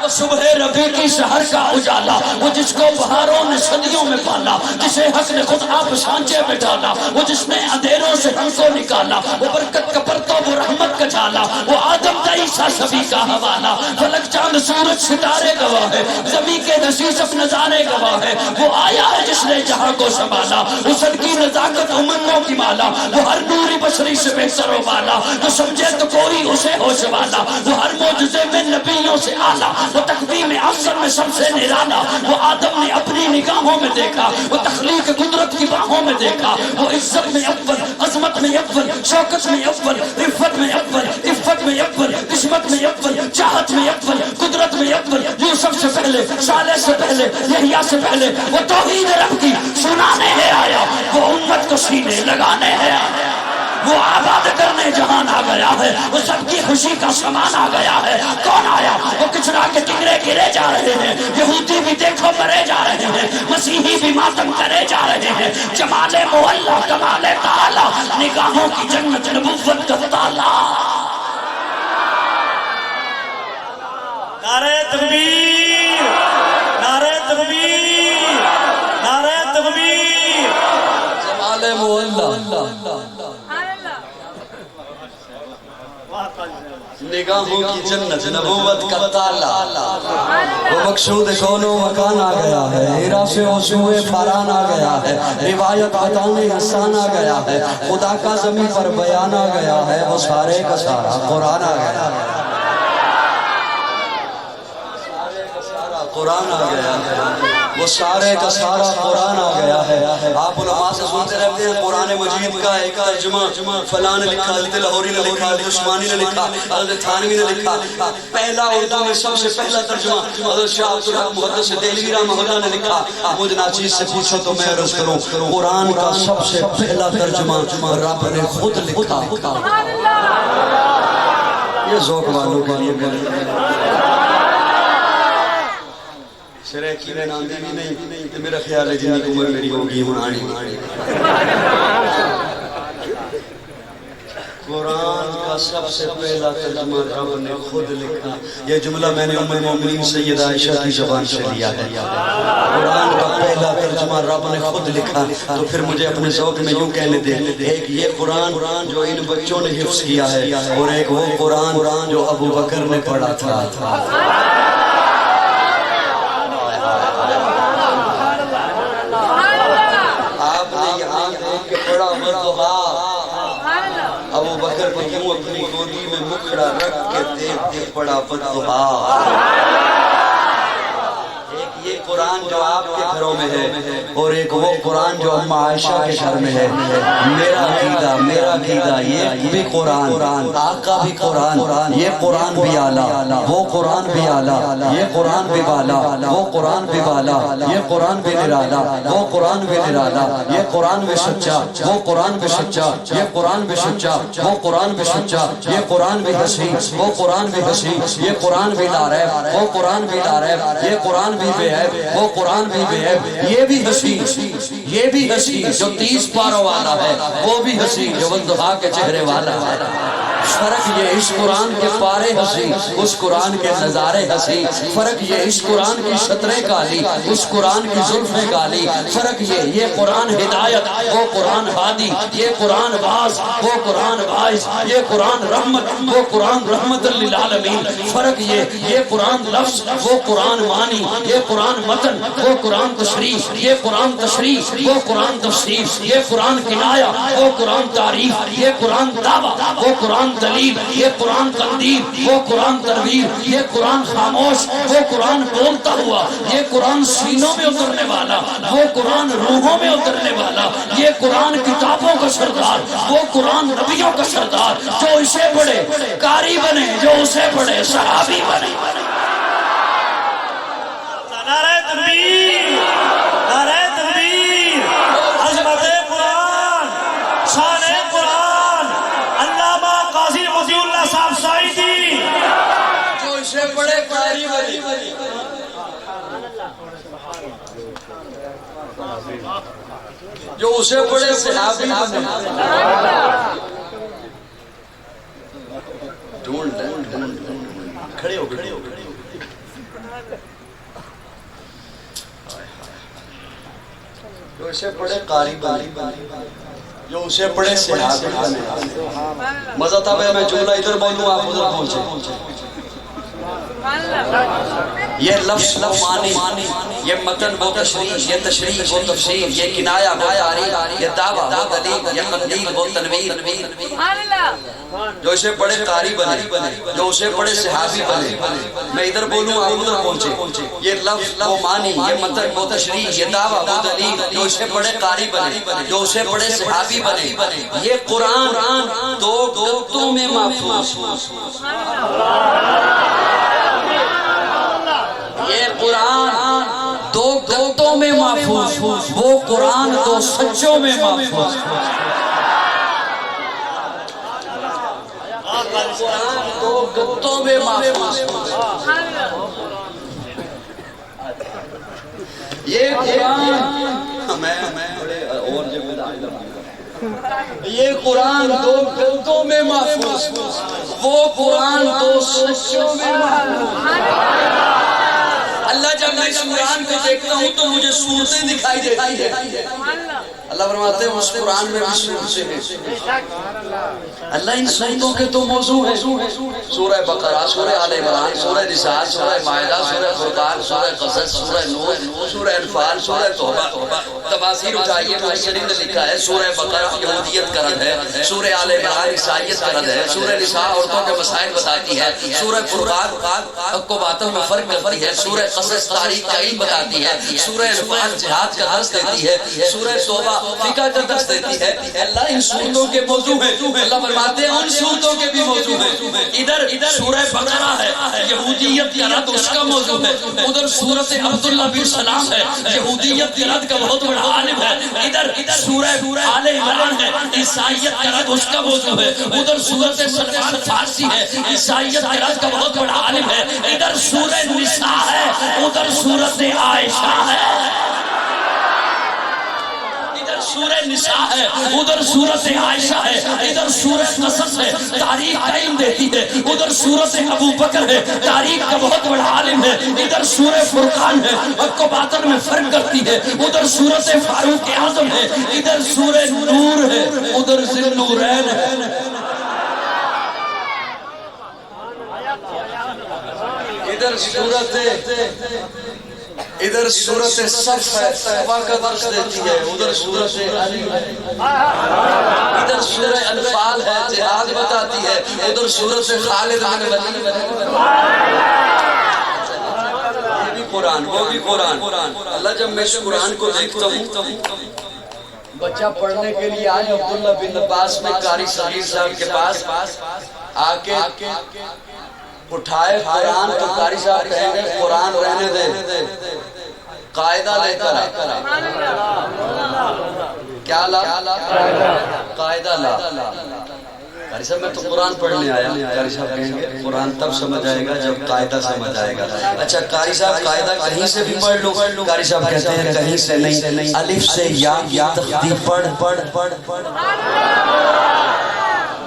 وہ صبح ربی کی سحر کا اجالا وہ جس کو بہاروں نے صدیوں میں پالا جسے حق نے خود آپ سانچے میں ڈالا وہ جس نے اندھیروں سے ہم کو نکالا وہ برکت کا پرتو وہ رحمت کا جالا وہ آدم کا عیسیٰ سبھی کا حوالہ فلک چاند سورج ستارے گواہ ہے زمین کے نشیز اپنے نظارے گواہ ہے وہ آیا ہے جس نے جہاں کو سنبھالا حسن کی نزاکت امنوں کی مالا وہ ہر نوری بشری سے بہتر و بالا جو سمجھے تو کوئی اسے ہوش والا وہ ہر معجزے میں نبیوں سے آلہ وہ تقویم افضل میں سب سے نرالا وہ آدم نے اپنی نگاہوں میں دیکھا وہ تخلیق قدرت کی باہوں میں دیکھا وہ عزت میں اول عظمت میں اول شوکت میں اول رفت میں اول عفت میں اول قسمت میں اول چاہت میں اول قدرت میں اول یوسف سے پہلے صالح سے پہلے یحییٰ سے پہلے وہ توحید رب کی سنانے ہے آیا وہ امت کو سینے لگانے ہے آیا وہ آباد کرنے جہان آ گیا ہے وہ سب کی خوشی کا سامان آ گیا ہے کون آیا وہ کچرا کے ٹکڑے گرے جا رہے ہیں یہودی بھی دیکھو مرے جا رہے ہیں مسیحی بھی ماتم کرے جا رہے ہیں جمال معلا کمال تعالی نگاہوں کی جنت نبوت کا تالا نعرہ تکبیر نعرہ تکبیر نعرہ تکبیر جمال معلا نگاہوں کی جنت نبوت کا تالا وہ مقصود کون و مکان آ گیا ہے ہیرا سے وصوع فاران آ گیا ہے روایت بتانے حسان آ گیا ہے خدا کا زمین پر بیان آ گیا ہے وہ سارے کا سارا قرآن آ گیا ہے قرآن آ گیا ہے وہ سارے کا سارا قرآن آ گیا ہے آپ علماء سے سنتے رہتے ہیں قرآن مجید کا ایک ترجمہ فلاں نے لکھا حضرت لاہوری نے لکھا حضرت عثمانی نے لکھا حضرت تھانوی نے لکھا پہلا اردو میں سب سے پہلا ترجمہ حضرت شاہ عبدالحق محدث دہلوی رحمہ اللہ نے لکھا مجھ ناچیز سے پوچھو تو میں عرض کروں قرآن کا سب سے پہلا ترجمہ رب نے خود لکھا یہ ذوق والوں کے لیے سرے کی میں ناندی بھی نہیں تو میرا خیال ہے جنہی عمر میری ہوگی ہونانی قرآن کا سب سے پہلا ترجمہ رب نے خود لکھا یہ جملہ میں نے ام المومنین سید عائشہ کی زبان سے لیا ہے قرآن کا پہلا ترجمہ رب نے خود لکھا تو پھر مجھے اپنے ذوق میں یوں کہنے دے ایک یہ قرآن جو ان بچوں نے حفظ کیا ہے اور ایک وہ قرآن جو ابو بکر نے پڑھا تھا ابو بکر کو یوں اپنی گودی میں مکھڑا رکھ کے دیکھ پڑا بددعا ایک یہ قرآن جو آپ کے گھروں میں ہے اور ایک وہ قرآن جو ام عائشہ کے گھر میں ہے میرا عقیدہ یہ بھی قرآن آقا بھی قرآن یہ قرآن بھی اعلیٰ وہ قرآن بھی اعلیٰ یہ قرآن بھی بالا وہ قرآن بھی بالا یہ قرآن بھی نرالا وہ قرآن بھی نرالا یہ قرآن بھی سچا وہ قرآن بھی سچا یہ قرآن بھی سچا وہ قرآن بھی سچا یہ قرآن بھی حسین وہ قرآن بھی حسین یہ قرآن بھی لا ریب وہ قرآن بھی لا ریب یہ قرآن بھی بے عیب وہ قرآن بھی بے عیب. یہ بھی حسین، یہ بھی حسین جو 30 پاروں والا ہے، وہ بھی حسین جو والضحیٰ کے چہرے والا ہے. فرق یہ اس قرآن کے پارے حسین، اس قرآن کے نظارے حسین. فرق یہ اس قرآن کی شطریں کالی، اس قرآن کی زلفیں کالی. فرق یہ قرآن ہدایت، وہ قرآن ہادی. یہ قرآن باز، وہ قرآن باعث. یہ قرآن رحمت، وہ قرآن رحمت للعالمین. فرق یہ قرآن لفظ، وہ قرآن معنی. یہ قرآن متن، وہ قرآن تشریح. یہ قرآن تشریح، وہ قرآن تفسیر. یہ قرآن کنایا، وہ قرآن تعریف. یہ قرآن دعویٰ، وہ قرآن دلیل. یہ قرآن قدیر، وہ قرآن ترغیب. یہ قرآن خاموش، وہ قرآن بولتا ہوا. یہ قرآن سینوں میں اترنے والا، وہ قرآن روحوں میں اترنے والا. یہ قرآن کتابوں کا سردار، وہ قرآن نبیوں کا سردار. جو اسے پڑھے قاری بنے، جو اسے پڑھے صحابی بنے. نعرہ تکبیر، نعرہ تکبیر. عظمت قرآن، شان قرآن. علامہ قاضی وزیر اللہ صاحب سعیدی. جو اسے پڑھے قاری بنے، جو اسے پڑھے صحابی بنے. ڈھونڈ کھڑے ہو کھڑے ہو. جو اسے پڑھے قاری بنے، جو اسے پڑھے صحابی بنے. مزہ تھا میں جملہ ادھر بولوں آپ ادھر پہنچے. یہ لفظ وہ معنی، یہ متن وہ تشریح، یہ تشریح وہ تفسیر. یہ کنایا وہ تعریف، یہ دعویٰ وہ دلیل، یہ تقدیر وہ تنویر. جو اسے پڑھے قاری بنے، جو اسے پڑھے صحابی بنے. میں ادھر بولوں آپ ادھر پہنچے. یہ لفظ وہ معنی، یہ متن وہ تشریح، یہ دعویٰ وہ دلیل. جو اسے پڑھے قاری بنے، جو اسے پڑھے صحابی بنے. یہ قرآن دو گتوں میں محفوظ. یہ قرآن دو گتوں میں محفوظ، وہ قرآن دو سچوں میں محفوظ. قرآن دو گتوں میں محفوظ. یہ قرآن یہ قرآن دو گتوں میں محفوظ، وہ قرآن دو سچوں میں محفوظ. اللہ جب میں اس قرآن کو دیکھتا ہوں تو مجھے صورتیں دکھائی دیتی ہیں. اللہ فرماتے ہیں اس قرآن میں بھی صورتیں ہیں. اللہ ان صورتوں کے تو موضوع ہیں. سورہ بقرہ، سورہ آل عمران، سورہ نساء، سورہ مائدہ، سورہ فرقان، سورہ قصص، سورہ نور، سورہ انفال، سورہ توبہ. تفاسیر اٹھائیے، مفسرین نے لکھا ہے سورہ بقرہ یہودیت کا رد ہے، سورہ آل عمران عیسائیت کا رد ہے، سورہ نساء عورتوں کے مسائل بتاتی ہے، سورہ فرقان حق و باطل میں فرق کرتی ہے، سورہ قصص تاریخ کا علم بتاتی ہے، سورہ انفال جہاد کا درس دیتی ہے، سورہ توبہ فقہ کا درس دیتی ہے. اللہ ان سورتوں کے موضوع ہیں. اللہ فرماتے ہیں ان سورتوں کے بھی موضوع ہیں. ادھر سورہ بقرہ ہے، یہودیت کا رد اس کا موضوع ہے. ادھر سورۃ عبداللہ بن سلام ہے، یہودیت کے رد کا بہت بڑا عالم ہے. ادھر سورہ آل عمران ہے، عیسائیت کا رد اس کا موضوع ہے. ادھر سورۃ سلمان فارسی ہے، عیسائیت کے رد کا بہت بڑا عالم ہے. ادھر سورہ نساء ہے، ادھر سورۃ عائشہ ہے. ادھر سورہ نساء ہے، ادھر سورۃ عائشہ ہے. ادھر سورہ قصص ہے، تاریخ کا علم دیتی ہے. ادھر سورۃ ابو بکر ہے، تاریخ کا بہت بڑا عالم ہے. ادھر سورہ فرقان ہے، حق و باطل میں فرق کرتی ہے. ادھر سورۃ فاروق اعظم ہے. ادھر سورہ نور ہے، ادھر ذی النورین ہے. ادھر سورت صف ہے، تقویٰ کا درس دیتی ہے. ادھر سورت علی ہے. ادھر سورہ انفال ہے، جہاد بتاتی ہے. ادھر سورت خالد بن ولید ہے. یہ بھی قرآن، وہ بھی قرآن. اللہ جب میں اس قرآن کو دیکھتا ہوں، بچہ پڑھنے کے لیے آئے عبداللہ بن عباس میں قاری صغیر صاحب کے پاس آ کے اٹھائے قرآن تو قاری صاحب کہیں گے قرآن رہنے دے، قاعدہ لے کر کیا لا؟ قاعدہ لا. قاری صاحب میں تو قرآن پڑھنے آیا. قاری صاحب کہیں گے قرآن تب سمجھ آئے گا جب قاعدہ سمجھ آئے گا. اچھا قاری صاحب قاعدہ کہیں سے بھی پڑھ لو. قاری صاحب کہتے ہیں کہیں سے نہیں, الف سے یا تختی پڑھ.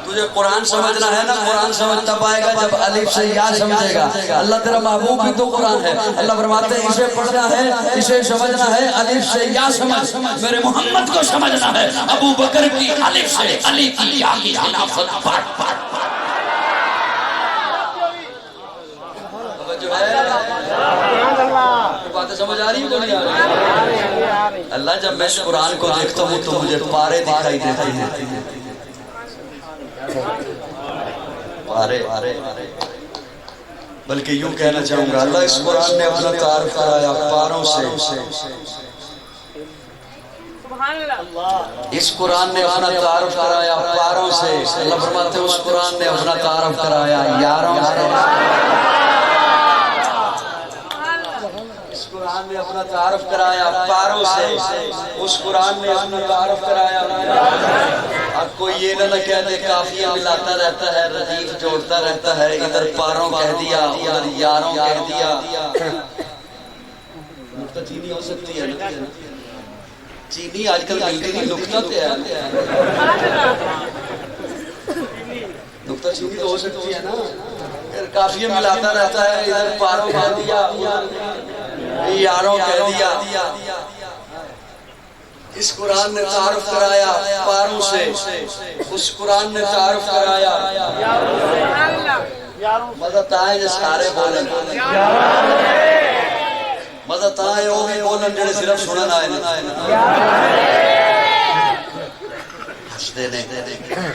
تجھے قرآن سمجھنا ہے نا, قرآن سمجھ تب آئے گا جب الف سے یا سمجھے گا. اللہ تیرا محبوب بھی تو قرآن ہے. اللہ فرماتے ہیں اسے پڑھنا ہے, اسے سمجھنا ہے, الف سے یا سمجھ. میرے محمد کو سمجھنا ہے, ابو بکر کی الف سے علی کی یا کی خلافت پڑھ. باتیں سمجھ آ رہی ہے؟ اللہ جب میں اس قرآن کو دیکھتا ہوں تو مجھے پارے دکھائی دیتے ہیں. پارے بلکہ یوں کہنا چاہوں گا, اللہ اس قرآن نے اپنا تعارف کرایا پاروں سے. اس قرآن نے اپنا تعارف کرایا پاروں سے. اللہ فرماتے ہیں اس قرآن نے اپنا تعارف کرایا یاروں سے. اس قرآن نے اپنا تعارف کرایا پاروں سے. اس قرآن نے اپنا تعارف کرایا. اب کوئی یہ نہ کہہ دے قافیہ ملاتا رہتا ہے, ردیف جوڑتا رہتا ہے, ادھر پاروں کہہ دیا ادھر یاروں کہہ دیا. نکتہ چینی ہو سکتی ہے نا, چینی آج کل ملتی نہیں, نکتہ پہ ہے. نکتہ چینی تو ہو سکتی ہے نا. قافیہ ملاتا رہتا ہے, ادھر پاروں کہہ دیا یاروں کہہ دیا. اس قرآن نے تعارف کرایا پاروں سے. اس قرآن نے تعارف کرایا. مدد آئے جو سارے بولن, مدد آئے وہ بھی بولن جڑے صرف سنن آئے نا. ہستے نے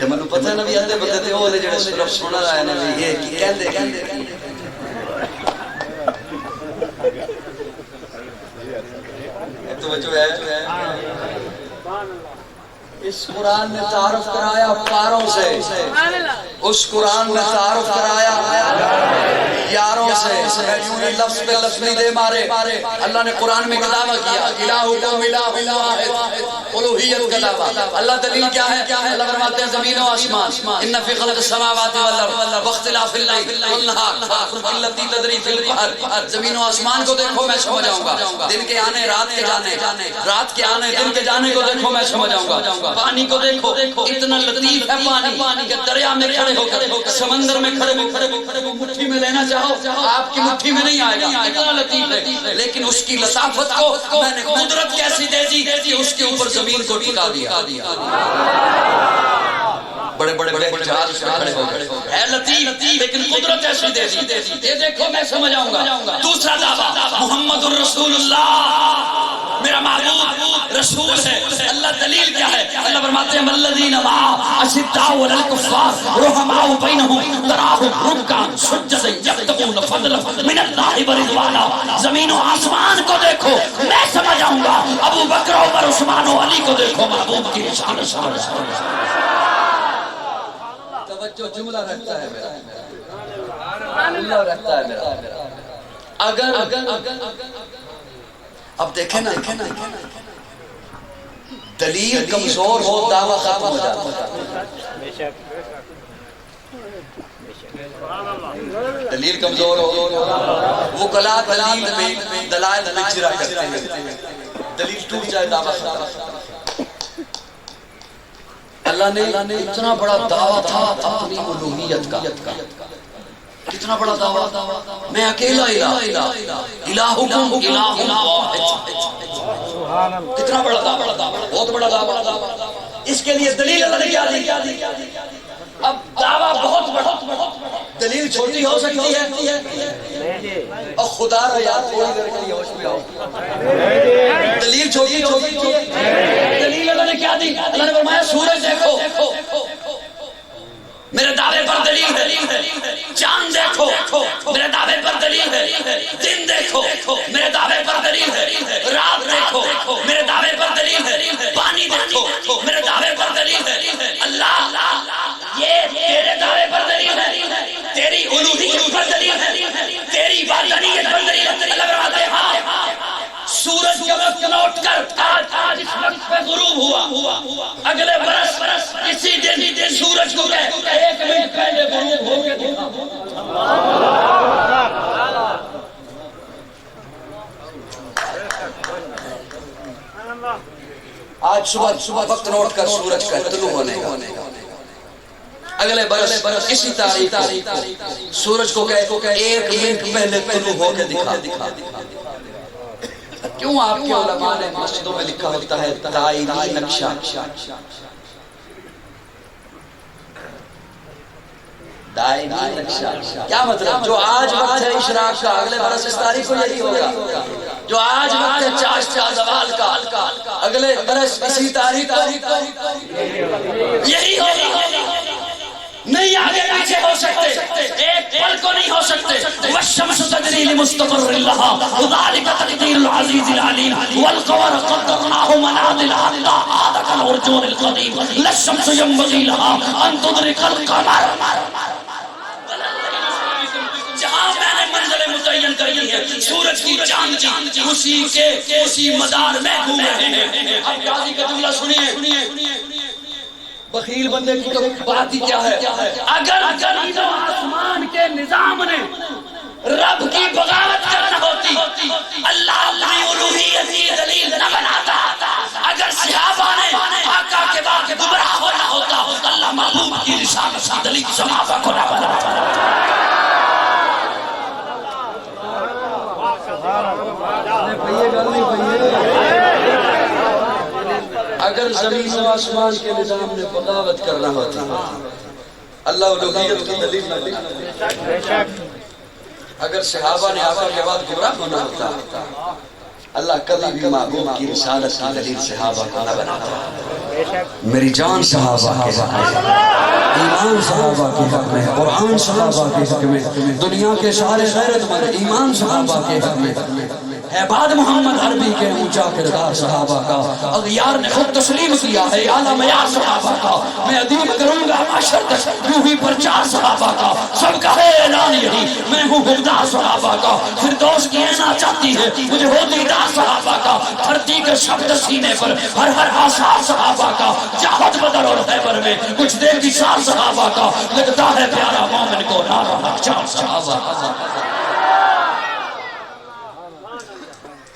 کہ منو پتہ ہے نا بھی اندے بندے تے وہ نے جڑے صرف سنن آئے نا بھی یہ کی کہندے. توجہ ہے. اس قرآن نے تعارف کرایا پاروں سے. اس قرآن نے تعارف کرایا یاروں سے. یوں ہی لفظ پہ لفظ نہیں دے مارے. اللہ نے قرآن میں دعویٰ کیا الہکم الہ واحد, الوہیت کا دعویٰ. اللہ دلیل کیا ہے؟ اللہ فرماتے ہیں زمین و آسمان ان فی خلق السماوات والارض واختلاف اللیل والنہار التی تجری فی البحر. زمین و آسمان کو دیکھو میں سمجھ آؤں گا. دن کے آنے رات کے جانے, رات کے آنے دن کے جانے کو دیکھو میں سمجھ آؤں گا. پانی کو دیکھو اتنا لطیف ہے پانی کہ دریا میں کھڑے ہو کر سمندر میں کھڑے ہو مٹھی میں لینا چاہو آپ کی مٹھی میں نہیں آئے گا, اتنا لطیف ہے. لیکن اس کی لطافت کو میں نے قدرت کیسی دے دی کہ اس کے اوپر زمین کو ٹکا دیا. بڑے بڑے جہاز کھڑے ہو گئے ہے لطیف, لیکن قدرت ایسی دے دی. یہ دیکھو میں سمجھ آؤں گا. دوسرا دعویٰ محمد الرسول اللہ, میرا محبوب رسول ہے. اللہ دلیل کیا ہے؟ اللہ فرماتے ہیں والذین معه اشداء علی الکفار رحماء بینہم تراہم رکعا سجدا یبتغون فضلا من اللہ ورضوانا. زمین و آسمان کو دیکھو میں سمجھ آؤں گا. ابو بکر عمر عثمان و علی کو دیکھو محبوب کی نشان سمجھ. توجہ جملہ رہتا ہے میرا, جملہ رہتا ہے میرا. اگر اب دیکھیں نا دلیل کمزور ہو دعویٰ ختم ہو جاتا ہے. دلیل کمزور ہو وہ کلا دلیل میں دلائل اجرا کرتے ہیں, دلیل ٹوٹ جائے دعویٰ ختم. اللہ نے اتنا بڑا دعویٰ تھا اپنی الوہیت کا. کتنا بڑا دعویٰ, میں اکیلا الہکم الہ واحد. کتنا بڑا دعویٰ, بہت بڑا دعویٰ. اس کے لیے دلیل اللہ نے کیا دی. اب دعویٰ بہت بڑا, دلیل چھوٹی ہو سکتی ہے. اور خدا را یاد تھوڑی دیر کے لیے ہوش میں آؤ. دلیل چھوٹی دلیل اللہ نے کیا دی. اللہ نے فرمایا سورج دیکھو میرے دعوے پر دلیل ہے. چاند دیکھو میرے دعوے پر دلیل ہے. دن دیکھو میرے دعوے پر دلیل ہے. رات دیکھو میرے دعوے پر دلیل ہے. پانی دیکھو میرے دعوے پر دلیل ہے. اللہ یہ تیرے دعوے پر دلیل ہے, تیری الوہیت پر دلیل ہے, تیری وحدانیت پر دلیل ہے. اللہ فرماتے ہیں ہاں سورج کے وقت لوٹ کر آج اس وقت پہ غروب ہوا, اگلے برس اسی دن سورج کو کہے آج صبح وقت نوٹ کر سورج کا طلوع ہونے گا، اگلے برس اسی تاریخ کو سورج کو کہ 1 منٹ پہلے طلوع ہو کے دکھا۔ کیوں آپ کے علماء نے مسجدوں میں لکھا ہوتا ہے دائمی نقشہ؟ دائمی نقشہ کیا مطلب؟ جو آج وقت ہے اشراق کا اگلے برس اس تاریخ کو یہی ہوگا، جو آج وقت ہے چاشت زوال کا اگلے برس اسی تاریخ کو یہی ہوگا، نہیں آگے پیچھے ہو سکتے، ایک پل کو نہیں ہو سکتے۔ والشمس تجری لمستقر لها وذلك تقدير العزيز العليم والقمر قدرناه منازل حتى عاد كالعرجون القديم لا الشمس ينبغي لها ان تدرك القمر۔ جہاں میں نے منزل متعین کری ہے سورج کی چاند کی، اسی مدار میں گھوم رہے ہیں۔ اب قاضی کا جملہ سنیے، بخیل بندے کی تو بات ہی کیا ہے؟ اگر زمین و آسمان کے نظام نے رب کی بغاوت کرنا ہوتی، اللہ اپنی الوہیت کی دلیل نہ بناتا۔ اگر صحابہ نے آقا کے بعد گمراہ ہونا ہوتا، اللہ محبوب کی رسالت کی دلیل صحابہ کو نہ بناتا۔ اگر زمین و آسمان کے نظام نے بغاوت کرنا ہوتا، اللہ الوہیت کی دلیل نہ بناتا۔ اگر صحابہ نے آقا کے بعد گمراہ ہونا ہوتا، اللہ کبھی بھی محبوب کی رسالت کی دلیل صحابہ کو نہ بناتا۔ میری جان صحابہ کے حق میں، ایمان صحابہ کے حق میں، قرآن صحابہ کے حق میں، دنیا کے سارے غیرت مند ایمان صحابہ کے حق میں ہے۔ بعد محمد عربی کے اونچا کردار صحابہ کا، اغیار نے خود تسلیم کیا ہے اعلیٰ معیار صحابہ کا۔ میں ادیب کروں گا معاشر تک یوں ہی پرچار صحابہ کا، سب کا ہے اعلان یہی میں ہوں حقدار صحابہ کا۔ فردوس کی اینا چاہتی ہے مجھے ہو دیدار صحابہ کا، دھرتی کے شبد سینے پر ہر آثار صحابہ کا، جہاد بدر اور خیبر میں کچھ دیر کی سار صحابہ کا، لگتا ہے پیارا مومن کو نارا نقشہ صحابہ کا۔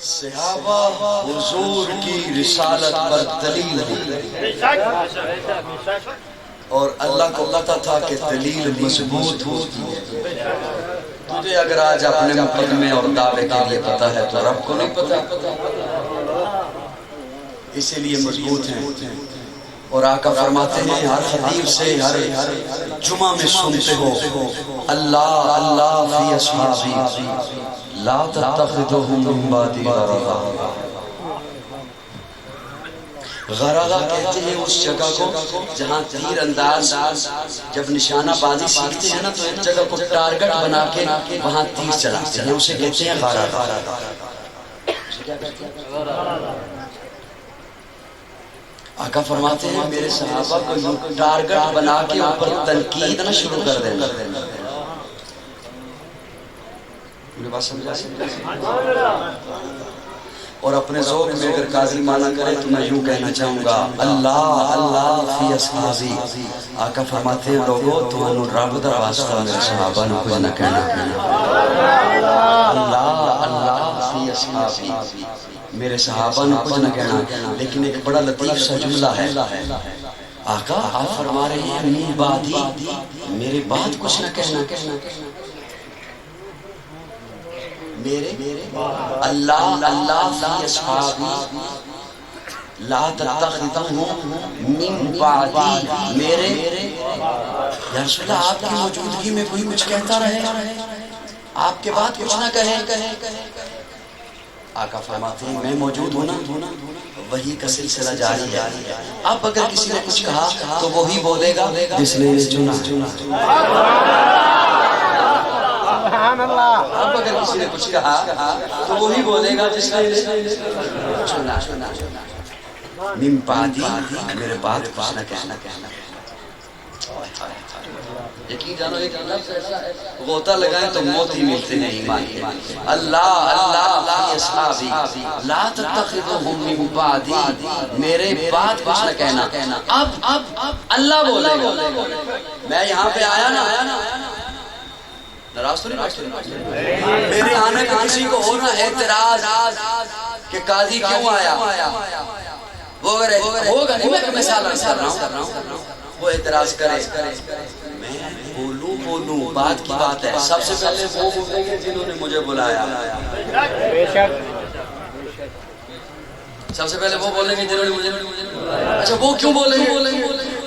صحابہ حضور کی رسالت پر دلیل ہے، اور اللہ کو پتا تھا کہ دلیل مضبوط ہوتی ہے۔ تجھے اگر آج اپنے مقدمے اور دعوے کے لیے پتا ہے تو رب کو نہیں پتا، اسی لیے مضبوط ہیں۔ اور آقا فرماتے ہیں ہر خطیب سے ہر جمعہ میں سنتے ہو اللہ اللہ فی اصحابی لا تتخذوهم من بعدی غرضا۔ غرضا کہتے ہیں اس جگہ کو جہاں تیر انداز جب نشانہ بازی سیکھتے ہیں نا تو ایک جگہ کو ٹارگٹ بنا کے وہاں تیر چلاتے ہیں، اسے کہتے ہیں غرضا۔ آقا فرماتے ہیں میرے صحابہ کو ٹارگٹ بنا کے اوپر تنقید نہ شروع کر دینا۔ اور اپنے ذوق میں اگر قاضی مانا کرے تو میں یوں کہنا چاہوں گا اللہ اللہ فی اصحابی۔ آقا فرماتے ہیں لوگوں تمہوں رب دا واسطہ میرے صحابہ نے کچھ نہ کہنا، اللہ اللہ فی اصحابی، میرے صحابہ نے کچھ نہ کہنا۔ لیکن ایک بڑا لطیف سا جملہ ہے، آقا آپ فرما رہے ہیں من بعدی، میرے بعد کچھ نہ کہنا، میرے اللہ اللہ فی اصحابی لا تتخذوهم من بعدی، میرے یا رسول اللہ آپ کی موجودگی میں کوئی کچھ کہتا رہے، آپ کے بعد کچھ نہ کہے۔ آقا فرماتے ہیں میں موجود ہوں نا، وہی کا سلسلہ جاری ہے۔ اب اگر کسی نے کچھ کہا تو وہی بولے گا جس نے چنا۔ اب اگر کسی نے کچھ کہا تو وہی بولے گا جس نے چنا۔ من بعدی، میرے بعد کچھ نہ کہنا۔ یقین جانو ایک لفظ ایسا ہے غوطہ لگائیں تو موت ہی ملتے ہیں ایمان کے۔ اللہ اللہ فی اصحابی لا تتخذوهم من بعدی، میرے بعد کچھ نہ کہنا۔ اب اللہ بولے گا۔ میں یہاں پہ آیا نا، ناراض تو نہیں، میرے آنے کا کسی کو ہونا اعتراض کہ قاضی کیوں آیا، وہ اگر ہوگا نہیں، میں مثال کر رہا ہوں، وہ اعتراض کرے میں بولوں بات کی بات ہے، سب سے پہلے وہ بولیں گے جنہوں نے مجھے بلایا، سب سے پہلے وہ بولیں گے جنہوں نے مجھے بلایا۔ اچھا وہ کیوں بولیں گے؟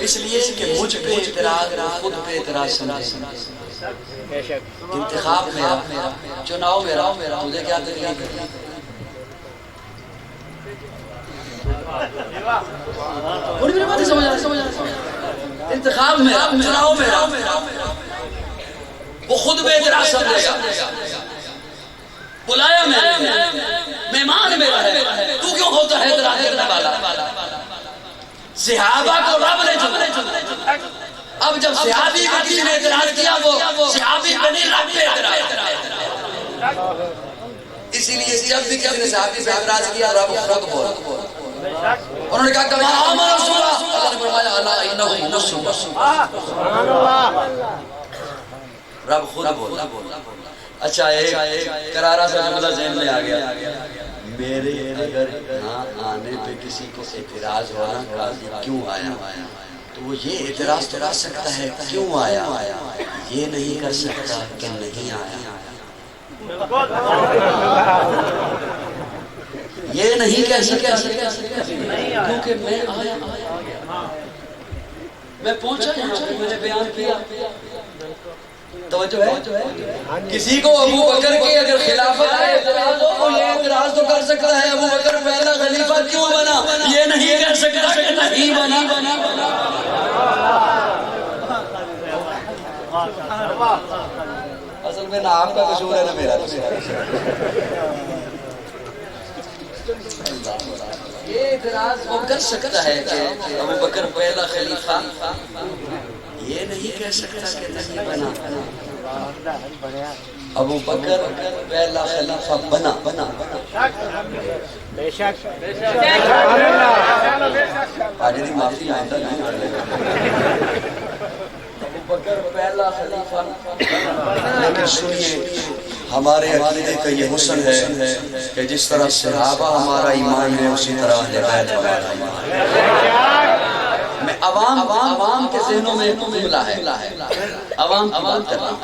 اس لیے کہ مجھ پہ اعتراض خود پہ اعتراض سمجھیں۔ انتخاب میرا، چناؤ میرا، مجھے کیا تکلیف ہے؟ بڑی میری باتیں سمجھ آ، انتخاب میرا، چناؤ میرا، وہ خود بے اعتراض سمجھے گا، بلایا مہمان میرا ہے، تو کیوں ہوتا ہے اعتراض کرنے والا؟ صحابہ کو رب نے چنا، اب جب صحابی کو کسی نے اعتراض کیا وہ صحابی پہ نہیں رب پہ اعتراض، اسی لیے جب بھی کسی نے صحابی پہ اعتراض کیا رب خود بول، انہوں نے کہا کما آمن رسول اللہ، اللہ نے فرمایا الا انہم مسلم، رب خود بولا۔ اچھا ایک کرارا سا جملہ ذہن میں آ گیا، میرے اگر یہاں آنے پہ کسی کو اعتراض ہونا قاضی کیوں آیا، تو وہ یہ اعتراض کرا سکتا ہے کیوں آیا، یہ نہیں کر سکتا کہ نہیں آیا، یہ نہیں کہہ سکتا کیونکہ میں آیا، میں پہنچا یہاں پہ، میں نے بیان کیا۔ توجہ ہے؟ کسی کو ابو بکر کی اگر خلافت کا اعتراض ہو وہ یہ اعتراض تو کر سکتا ہے ابو بکر پہلا خلیفہ کیوں بنا، یہ نہیں کہہ سکتا کہ نہیں بنا۔ اصل میں نہ آپ کا قصور ہے نہ میرا قصور، یہ اعتراض وہ کر سکتا ہے کہ ابو بکر پہلا خلیفہ، یہ نہیں کہہ سکتا کہ نہیں بنا، ابو بکر پہلا خلیفہ بنا۔ بے شک آج دی معافی آئندہ نہیں کر لے گا، ابو بکر پہلا خلیفہ، لیکن سنیے ہمارے عقیدے کا یہ حسن ہے کہ جس طرح صحابہ ہمارا ایمان ہے اسی طرح اہل بیت ہمارا ایمان ہے۔ میں عوام کے ذہنوں میں جملہ ہے، عوام کی بات کر رہا ہوں،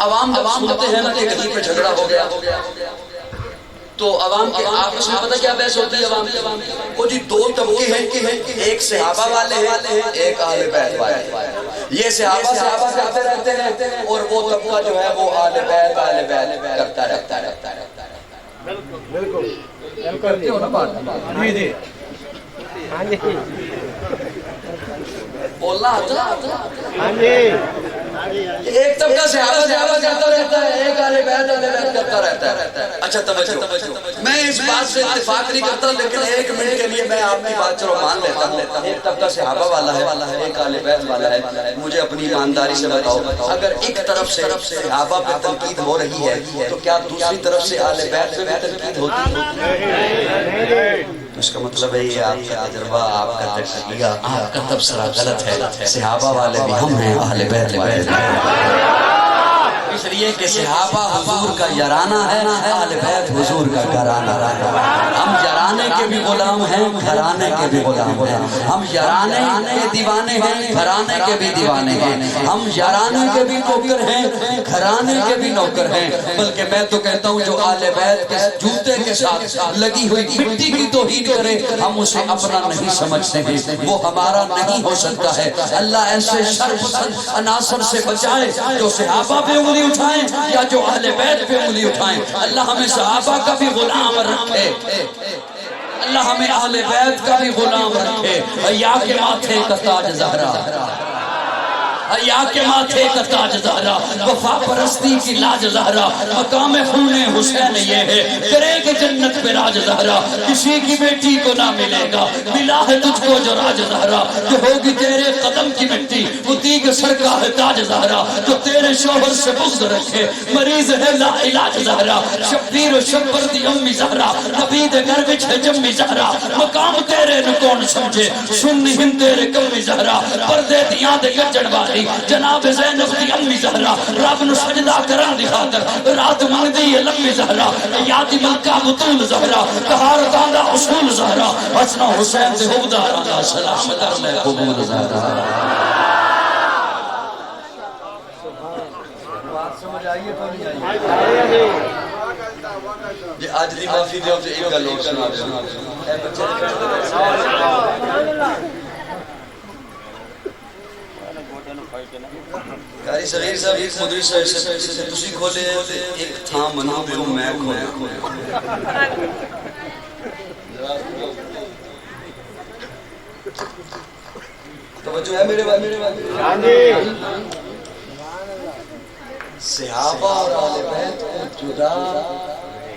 عوام جب سنتے ہیں نا کہ کہیں پہ جھگڑا ہو گیا تو عوام کے آپس میں پتہ کیا بحث ہوتی ہے عوام کی؟ وہ جی دو طبقے ہیں، ایک صحابہ والے ہیں ایک اہل بیت والے ہیں، یہ صحابہ سے آتے رہتے ہیں اور وہ طبقہ جو ہے وہ اہل بیت کرتا رہتا ہے۔ بالکل کرتے ہو نا بات؟ ہاں جی بولنا آتا، ایک طبقہ صحابہ کرتا رہتا ہے، ایک اہل بیت کرتا رہتا ہے۔ اچھا توجہ، میں اس بات سے اتفاق نہیں کرتا لیکن ایک منٹ کے لیے میں آپ کی بات چلو مان لیتا ہوں، ایک طبقہ صحابہ والا ہے ایک اہل بیت والا ہے، مجھے اپنی ایمانداری سے بتاؤ اگر ایک طرف سے صحابہ پہ تنقید ہو رہی ہے تو کیا دوسری طرف سے اہل بیت پہ بھی تنقید ہوتی ہے؟ اس کا مطلب ہے یہ آپ کا تجربہ، آپ کا تجزیہ، آپ کا تبصرہ غلط ہے۔ صحابہ والے بھی ہم ہیں، اہل بیت والے بھی ہیں، اس لیے کہ صحابہ حضور کا یارانہ ہے، اہل بیت حضور کا گھرانہ ہے۔ ہم یارانے کے بھی غلام ہیں، گھرانے کے بھی غلام ہیں، ہم یارانے کے دیوانے ہیں، گھرانے کے بھی دیوانے ہیں، ہم یارانے کے بھی نوکر ہیں، گھرانے کے بھی نوکر ہیں، بلکہ میں تو کہتا ہوں جو اہل بیت کے جوتے کے ساتھ لگی ہوئی مٹی کی توہین کرے ہم اسے اپنا نہیں سمجھتے ہیں، وہ ہمارا نہیں ہو سکتا ہے۔ اللہ ایسے شر پسند عناصر سے بچائے جو صحابہ پہ انگلی اٹھائیں یا جو اہل بیت پہ انگلی اٹھائیں، اللہ ہمیں صحابہ کا بھی غلام رکھے، اللہ ہمیں اہل بیت کا بھی غلام رکھے۔ حیا کے ماتھے کا تاج زہرا، حیا کے ماتھے کا تاج زہرا، وفا پرستی کی لاج زہرا، مقام خون حسین یہ ہے، کرے کہ جنت پہ راج زہرا، کسی کی بیٹی کو نہ ملے گا ملا ہے تجھ کو جو راج زہرا، جو ہوگی تیرے قدم کی مٹی اسی کے سر کا ہے تاج زہرا، جو تیرے شوہر سے بغض رکھے مریض ہے لا علاج زہرا، شبیر و شبر دی امی زہرا، نبی دے گھر وچ ہے جمی زہرا، مقام تیرے نو کون سمجھے سنی ہم تیرے کمی زہرا، پردے دیاں دے گجڑ والی واری جناب زینب دی امی زہرا رب نو سجدہ کرن دی خاطر رات منگدی ہے لمبی زہرا یادی ملکہ بطول زہرا طہارتاں دا اصول زہرا حسن و حسین دے حبداراں دا سلام کر لے قبول زہرا سمجھ آئیے تو نہیں آئیے یہ آج دی معافی دے ہوتے ایک گل اور سنا دے اے بچے قاری صغیر صاحب ایک مدری صاحب سے تسی کھولے ایک تھا منو میں ہوں میں کھولے توجہ ہے میرے بھائی صحابہ اور آل بیت کو جدا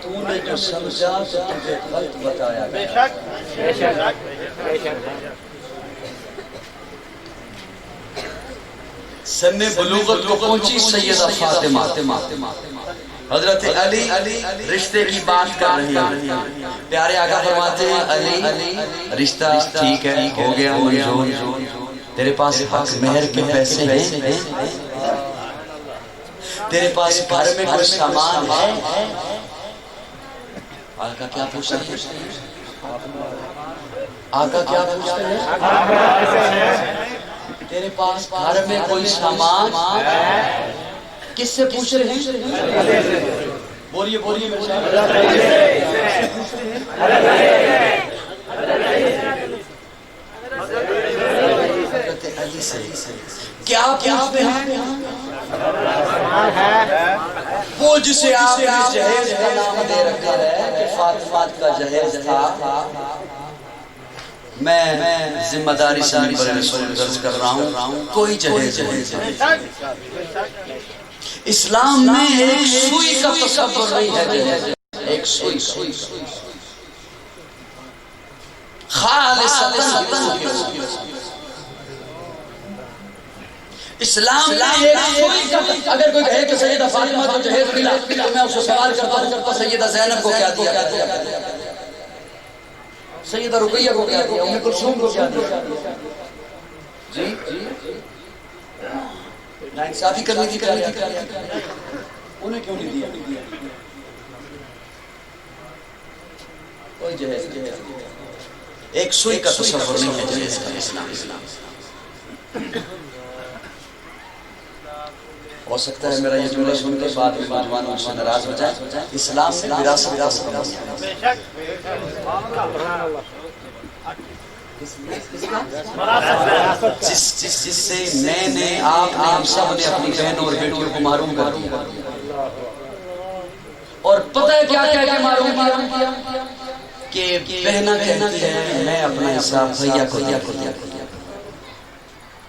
تو نے جو سمجھا تو تجھے غلط بتایا گیا بے شک سن بلوغت کو پہنچی سیدہ فاطمہ حضرت علی رشتے کی بات کر رہی ہے پیارے آقا فرماتے ہیں علی رشتہ ٹھیک ہے ہو گیا منظور تیرے پاس حق مہر کے پیسے ہیں تیرے پاس گھر میں کوئی سامان ہے آقا کیا پوچھتے ہیں آقا کیا پوچھتے ہیں تیرے پاس گھر میں کوئی سامان کس سے پوچھ رہے ہیں بولیے بولیے میرے صاحب کیا پوچھتے ہیں وہ جسے آپ نے جہیز کا نام دے رکھا ہے کہ فاطمہ کا جہیز تھا میں ذمہ داری ساری پر رسول درج کر رہا ہوں کوئی جہیز اسلام میں ایک سوئی کا تصور نہیں ہے ایک سوئی اسلام میں ایک سوئی کا اگر کوئی کہے کہ سیدہ فاطمہ کو جہیز ملا تو میں اس کو سوال کرتا ہوں سیدہ زینب کو کیا دیا سیدہ رقیہ کو کیا دیا ام کلثوم کو کیا دیا جی ناانصافی کرنی تھی انہیں کیوں نہیں دیا کوئی جہیز ایک سوئی کا تصور نہیں ہے جہیز کا اسلام ہو سکتا ہے میرا یہ جملہ سن کے بعد میں نوجوان مجھ سے ناراض ہو جائے اسلام میں وراثت جس سے میں نے آپ نے ہم سب نے اپنی بہنوں اور بیٹیوں کو معروم کر دیا اور پتہ ہے کیا کہہ کے معروم کیا کہ بہنہ کہتی ہے میں اپنا حساب بھیا کو دیا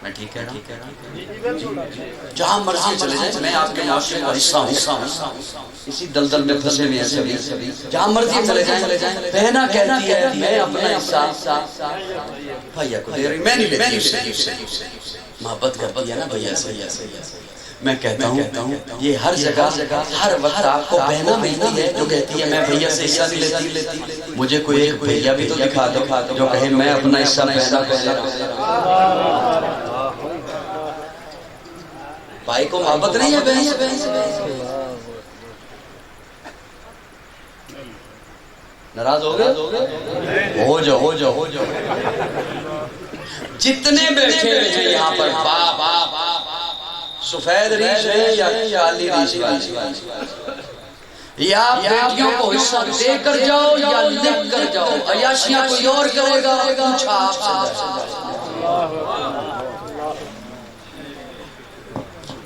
میں ٹھیک ہے جہاں مرضی چلے جائیں میں آپ کے معاشرے کا حصہ ہوں اسی دلدل میں پھنسے ہوئے ہیں سبھی جہاں مرضی چلے جائیں بہنہ کہتی ہے میں اپنا حصہ بھیا کو دے رہی میں نہیں لیتی محبت کرتی ہے نا بھیا سے میں کہتا ہوں یہ ہر جگہ ہر وقت آپ کو بہنہ ملتی ہے جو کہتی ہے میں بھیا سے حصہ نہیں لیتی مجھے کوئی ایک بھیا بھی تو دکھا دو جو کہے میں اپنا حصہ بہنہ کو دے رہا ہوں بھائی کو محبت نہیں ہے بہن سے ناراض ہو گئے ہو جاؤ جتنے بیٹھے ہیں یہاں پر باپ سفید ریش ہے یا کالی ریش یا بیٹیوں کو حصہ دے کر جاؤ یا لکھ کر جاؤ عیاشیاں کوئی اور کرے گا پوچھا آپ سے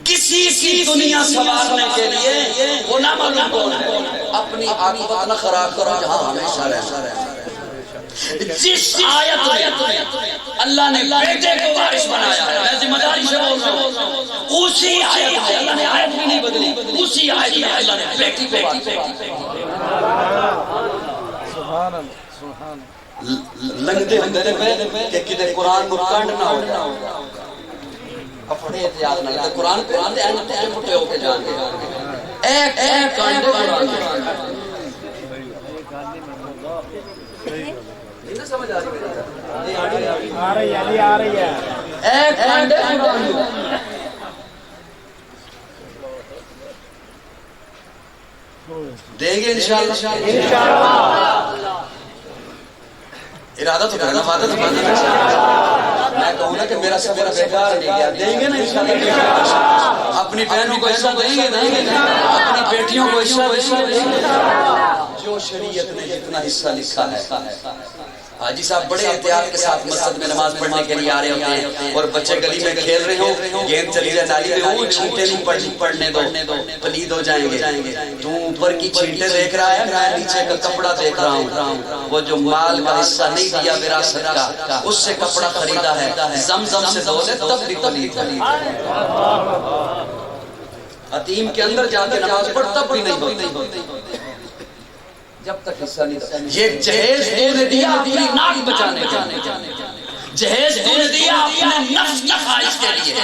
کسی کی دنیا سنوارنے کے لیے وہ نہ معلوم کون ہے اپنی عاقبت نہ خراب کرو جہاں ہمیشہ رہنا جس آیت میں اللہ نے بیٹے کو وارث بنایا ہے میں ذمہ داری سے بول رہا ہوں اسی آیت میں اللہ نے آیت بھی نہیں بدلی اسی آیت میں اللہ نے بیٹی کو وارث بنایا لنگتے ہندے پہ کہ کدھر قرآن کو کانڈ نہ ہو جائے اپنے احتیاط نہ لگے قرآن دے آنے ٹوٹے پھٹے ہو کے جان گے ایک کانڈے قرآن نہیں سمجھ آ رہی ہے ایک کانڈے قرآن دیں گے انشاءاللہ ارادہ تو کرنا وعدہ تو کرنا میں کہوں نا کہ میرا سفر بیکار نہیں گیا دیں گے نا انشاءاللہ اپنی بہنوں کو حصہ دیں گے اپنی بیٹیوں کو حصہ دیں گے جو شریعت نے جتنا حصہ لکھا ہے حاجی صاحب بڑے احتیاط کے ساتھ مسجد میں نماز پڑھنے کے لیے آ رہے ہوتے ہیں اور بچے گلی میں کھیل رہے ہوں گیند چلی جائے نالی میں وہ چھینٹے نہیں پڑنے دو پلید ہو جائیں گے تو اوپر کی چھینٹے دیکھ رہا ہے میں نیچے کا کپڑا دیکھ رہا ہوں وہ جو مال کا حصہ نہیں دیا وراثت کا اس سے کپڑا خریدا ہے زمزم سے دھولے تب بھی پلید ہے عتیم کے اندر جا کے نماز پڑھ تب بھی نہیں ہوتی جب تک حصہ نہیں دیا یہ جہیز تو نے دیا اپنی ناک بچانے جہیز تو نے دیا اپنے نفس کی خواہش کے لیے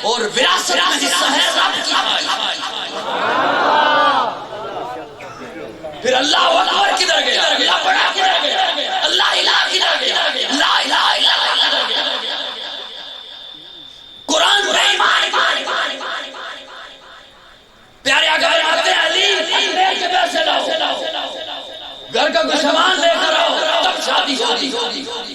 اور وراثت میں حصہ ہے رب کی خواہش پھر اللہ اکبر کدھر گیا اللہ بڑا کدھر گیا اللہ الہ کدھر گیا لا الہ الا اللہ کدھر گیا قرآن پہ ایمان پیارے آقا فرماتے ہیں علی میرے کے پیسے لاؤ گھر کا کوئی سامان لے کر آؤ تب شادی ہوگی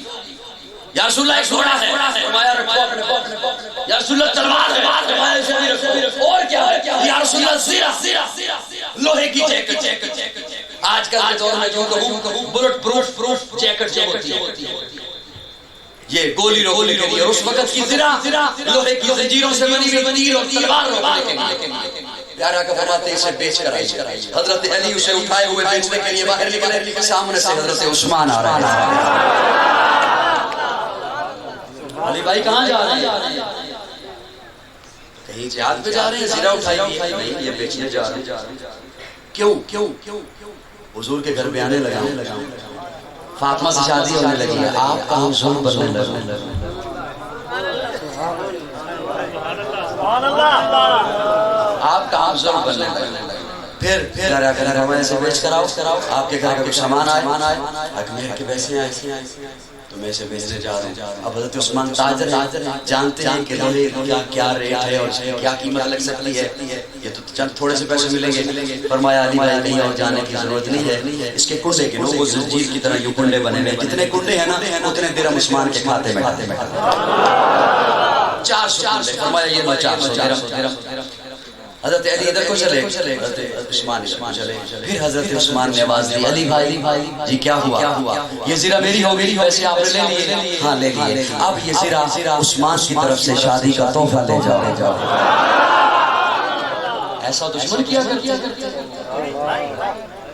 یا رسول اللہ ایک گھوڑا ہے فرمایا رکھو اپنے پاس یا رسول اللہ تلوار ہے فرمایا اسے بھی رکھو اور کیا ہے یا رسول اللہ زیرہ لوہے کی جیکٹ آج کل کے دور میں جو کہوں بلٹ پروف جیکٹ جو ہوتی ہے یہ گولی روکنے کے لیے اور اس وقت کی زیرہ لوہے کی زنجیروں سے بنی ہوئی تیر اور تلوار روکنے کے لیے پیارا کا فرماتے اسے بیچ کر آئی حضرت علی اسے اٹھائے ہوئے بیچنے کے لیے باہر نکلے سامنے سے حضرت عثمان آ رہا ہے علی بھائی کہاں جا رہے ہیں کہیں جہاد پہ جا رہے ہیں زیرہ اٹھائی نہیں یہ بیچنے جا رہے ہیں کیوں حضور کے گھر پہ آنے لگا فاطمہ سے شادی ہونے لگی ہے آپ کہاں ظلم بننے لگے آپ کہاں ظلم بننے لگے پھر ہمیں سے بیچ کر آؤ آپ کے گھر کا کچھ سامان آئے اکمیر کے پیسے آئے تو میں اسے بیچنے جا رہا ہوں اب حضرت عثمان تاجر جانتے ہیں کہ لوہے کا کیا ریٹ ہے اور کیا قیمت لگ سکتی ہے یہ تو چند تھوڑے سے پیسے ملیں گے فرمایا علی بھائی کہیں اور جانے کی ضرورت نہیں ہے اس کے کنڈے کے وہ زنجیر کی طرح یوں کنڈے بنے ہوئے جتنے کنڈے ہیں نا اتنے درہم عثمان کے کھاتے میں 400 فرمایا یہ 400 درہم حضرت علی ادھر کو چلے حضرت عثمان چلے پھر حضرت عثمان نے آواز دی علی بھائی جی کیا ہوا یہ زیرہ میری ہو گئی ویسے آپ نے لے لیے ہاں لے لیے اب یہ زیرہ عثمان کی طرف سے شادی کا تحفہ لے جاؤ ایسا دشمن کیا کرتے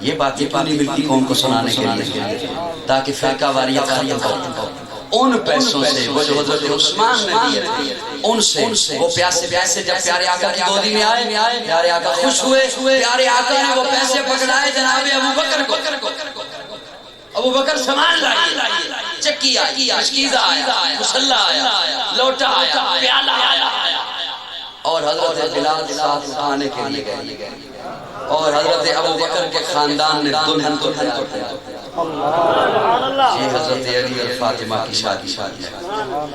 یہ باتیں نہیں ملتی قوم کو سنانے کے لیے تاکہ فرقہ واریت ختم ہو ان پیسوں سے وہ جو حضرت عثمان نے دیے ان سے وہ پیاسے جب پیارے آقا کی گودی میں آئے پیارے آقا خوش ہوئے پیارے آقا نے وہ پیسے پکڑائے جناب ابو بکر کو ابو بکر سامان لائیے چکی آئی اشکیزہ آیا مسلح آیا لوٹا آیا پیالہ آیا اور حضرت بلال ساتھ اٹھانے کے لیے گئے اور حضرت ابو بکر کے خاندان نے دلہن کو یہ حضرت علی اور فاطمہ کی شادی ہے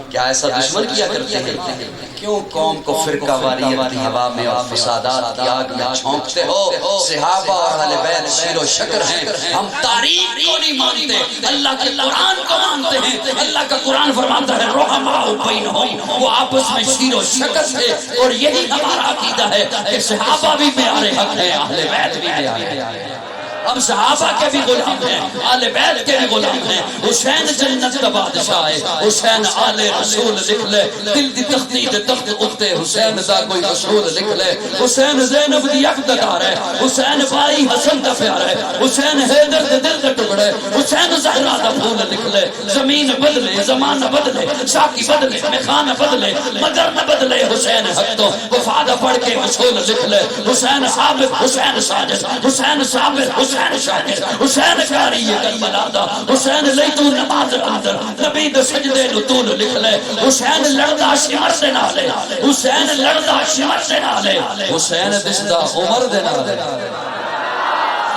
کیا ایسا دشمن کیا کرتے ہیں کیوں قوم کو فرقہ واریت کی ہوا میں اور فسادات کی آگ میں چھونکتے ہو صحابہ اور اہل بیت شیر و شکر ہیں ہم تاریخ کو نہیں مانتے اللہ کے قرآن کو مانتے ہیں اللہ کا قرآن فرماتا ہے رحماء بینہم وہ آپس میں شیر و شکر تھے اور یہی ہمارا عقیدہ ہے کہ صحابہ بھی پیارے حق ہیں اہل بیت بھی پیارے ہیں ہم صحابہ کے بھی غلام ہیں آل بیت کے بھی غلام ہیں حسین جنت کا بادشاہ ہے حسین آل رسول لکھ لے دل دی تختی دے تخت اٹھتے حسین دا کوئی رسول لکھ لے حسین زینب دی اقتدار ہے حسین بھائی حسن دا پیار ہے حسین حیدر دے دل دے ٹکڑے حسین زہرا دا پھول لکھ لے زمین بدلے زمانہ بدلے شاکی بدلے میخانہ بدلے مگر نہ بدلے حسین حق تو وفادہ پڑھ کے رسول لکھ لے حسین ثابت حسین ساجد حسین ثابت حسین شاہد حسین کاری یہ کربلا دا حسین لیتو نماز اندر نبی دے سجدے نو طول لکھ لے حسین لڑدا شمر سے نالے حسین لڑدا شمر سے نالے حسین دسدا عمر دے نالے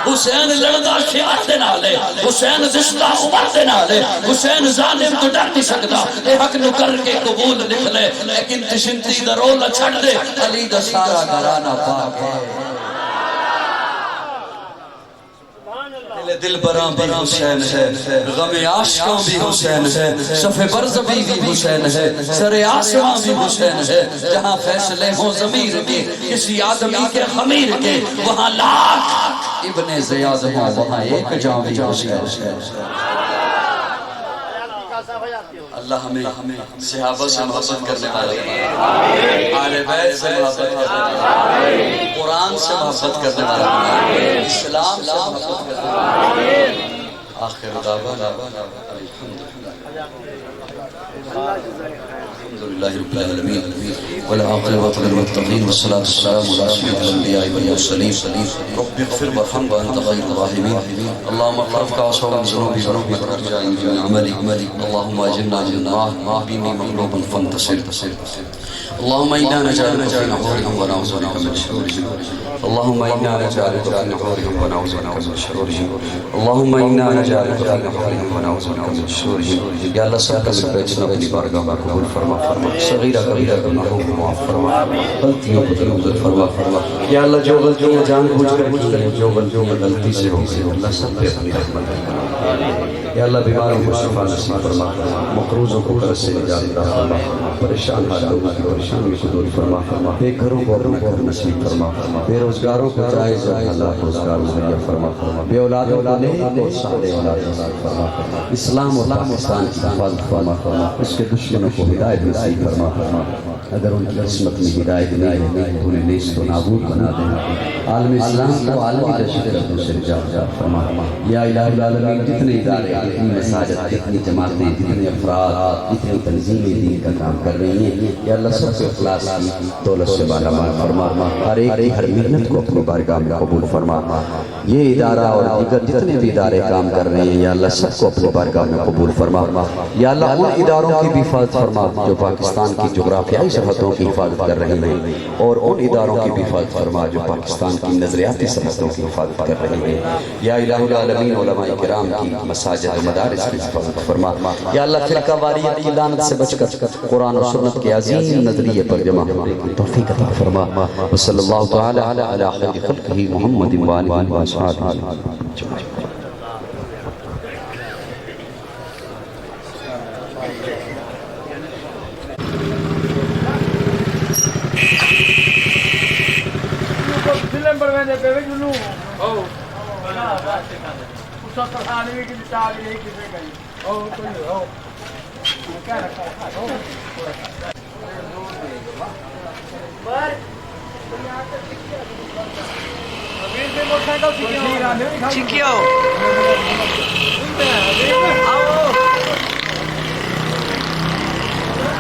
حسین لڑدا شمر دے نالے حسین دسدا عمر دے نالے حسین ظالم تو ڈر نہیں سکدا اے حق نو کر کے قبول لکھ لے لیکن تشنتی دا رولا چھڑ دے علی دا سارا گھرانہ پاک ہے دل براں بھی حسین ہے، غم عاشقاں بھی حسین ہے، صف برزبی بھی حسین ہے، سر آسماں بھی حسین ہے، جہاں فیصلے ہوں ضمیر کے کسی آدمی کے خمیر کے، وہاں لاکھ ابن زیاد ہوں وہاں ایک جاں بھی حسین ہے۔ اللہ ہمیں صحابہ سے محبت کرنے والے، آل بیت سے محبت کرنے والے، قرآن سے محبت کرنے والے، اسلام سے محبت کرنے والے۔ آخر دعوانا الحمدللہ رب العالمین والعاقبۃ للمتقین والصلاة والسلام علی اشرف الانبیاء والمرسلین رب اغفر وارحم وانت خیر الراحمین اللهم اغفر واسع ذنوبی برحمتک ارجع من عملی اللهم اجرنا من النار بینی مغلوبا فانتصر اللهم انا نجعلك في نحورهم ونعوذ بك من شرورهم اللهم انا نجعلك في نحورهم ونعوذ بك من شرورهم اللهم انا نجعلك في نحورهم ونعوذ بك من شرورهم یا اللہ سب کا بیٹھنا اپنی بارگاہ میں قبول فرما صغیرہ کبیرہ گناہوں کو معاف فرما غلطیوں کو درگزر فرما یا اللہ جو غلطیاں جان بوجھ کر کی ہیں جو غلطیاں غلطی سے ہو گئی اللہ سب پہ اپنی رحمت فرما یا اللہ بیماروں کو شفا نصیب فرما مقروضوں کو قرض سے نجات عطا فرما پریشان حالوں کی پریشانی کو دور فرما بے گھروں کو اپنا گھر نصیب فرما بے روزگاروں کو جائز اللہ روزگار مہیا فرما بے اولادوں کو نیک اور صالح اولاد نصیب فرما اسلام اور پاکستان کی حفاظت فرما اس کے دشمنوں کو ہدایت نصیب فرما اگر ان کی قسمت میں ہدایت نہیں ہے انہیں نیست و نابود بنا دینا عالم اسلام کو عالمی دہشت گردوں سے نجات فرما یا الہ العالمین جتنے ادارے جتنی مساجد جتنی جماعتیں جتنے افراد جتنی تنظیمیں دین کا کام کر رہی ہیں یا اللہ سب سے اخلاص کی دولت سے بالا مال فرما ہر ایک ہر محنت کو اپنی بارگاہ میں قبول فرما یہ ادارہ اور دیگر جتنے بھی ادارے کام کر رہے ہیں یا اللہ سب کو اپنی بارگاہ میں قبول فرما یا اللہ ان اداروں کی بھی حفاظت فرما جو پاکستان کی جغرافیائی سرحدوں کی حفاظت کر رہے ہیں اور ان اداروں کی بھی حفاظت فرما جو پاکستان کی نظریاتی سرحدوں کی حفاظت کر رہے ہیں یا الہ العالمین علماء کرام کی مساجد مدارس کی حفاظت فرما یا اللہ فرقہ واریت کی لعنت سے بچ کر قرآن و سنت کے عظیم نظریے پر جمع ہونے کی توفیق عطا فرما وصلی اللہ تعالی علی خیر خلقہ محمد وآلہ وصحبہ اجمعین۔ Chiquio.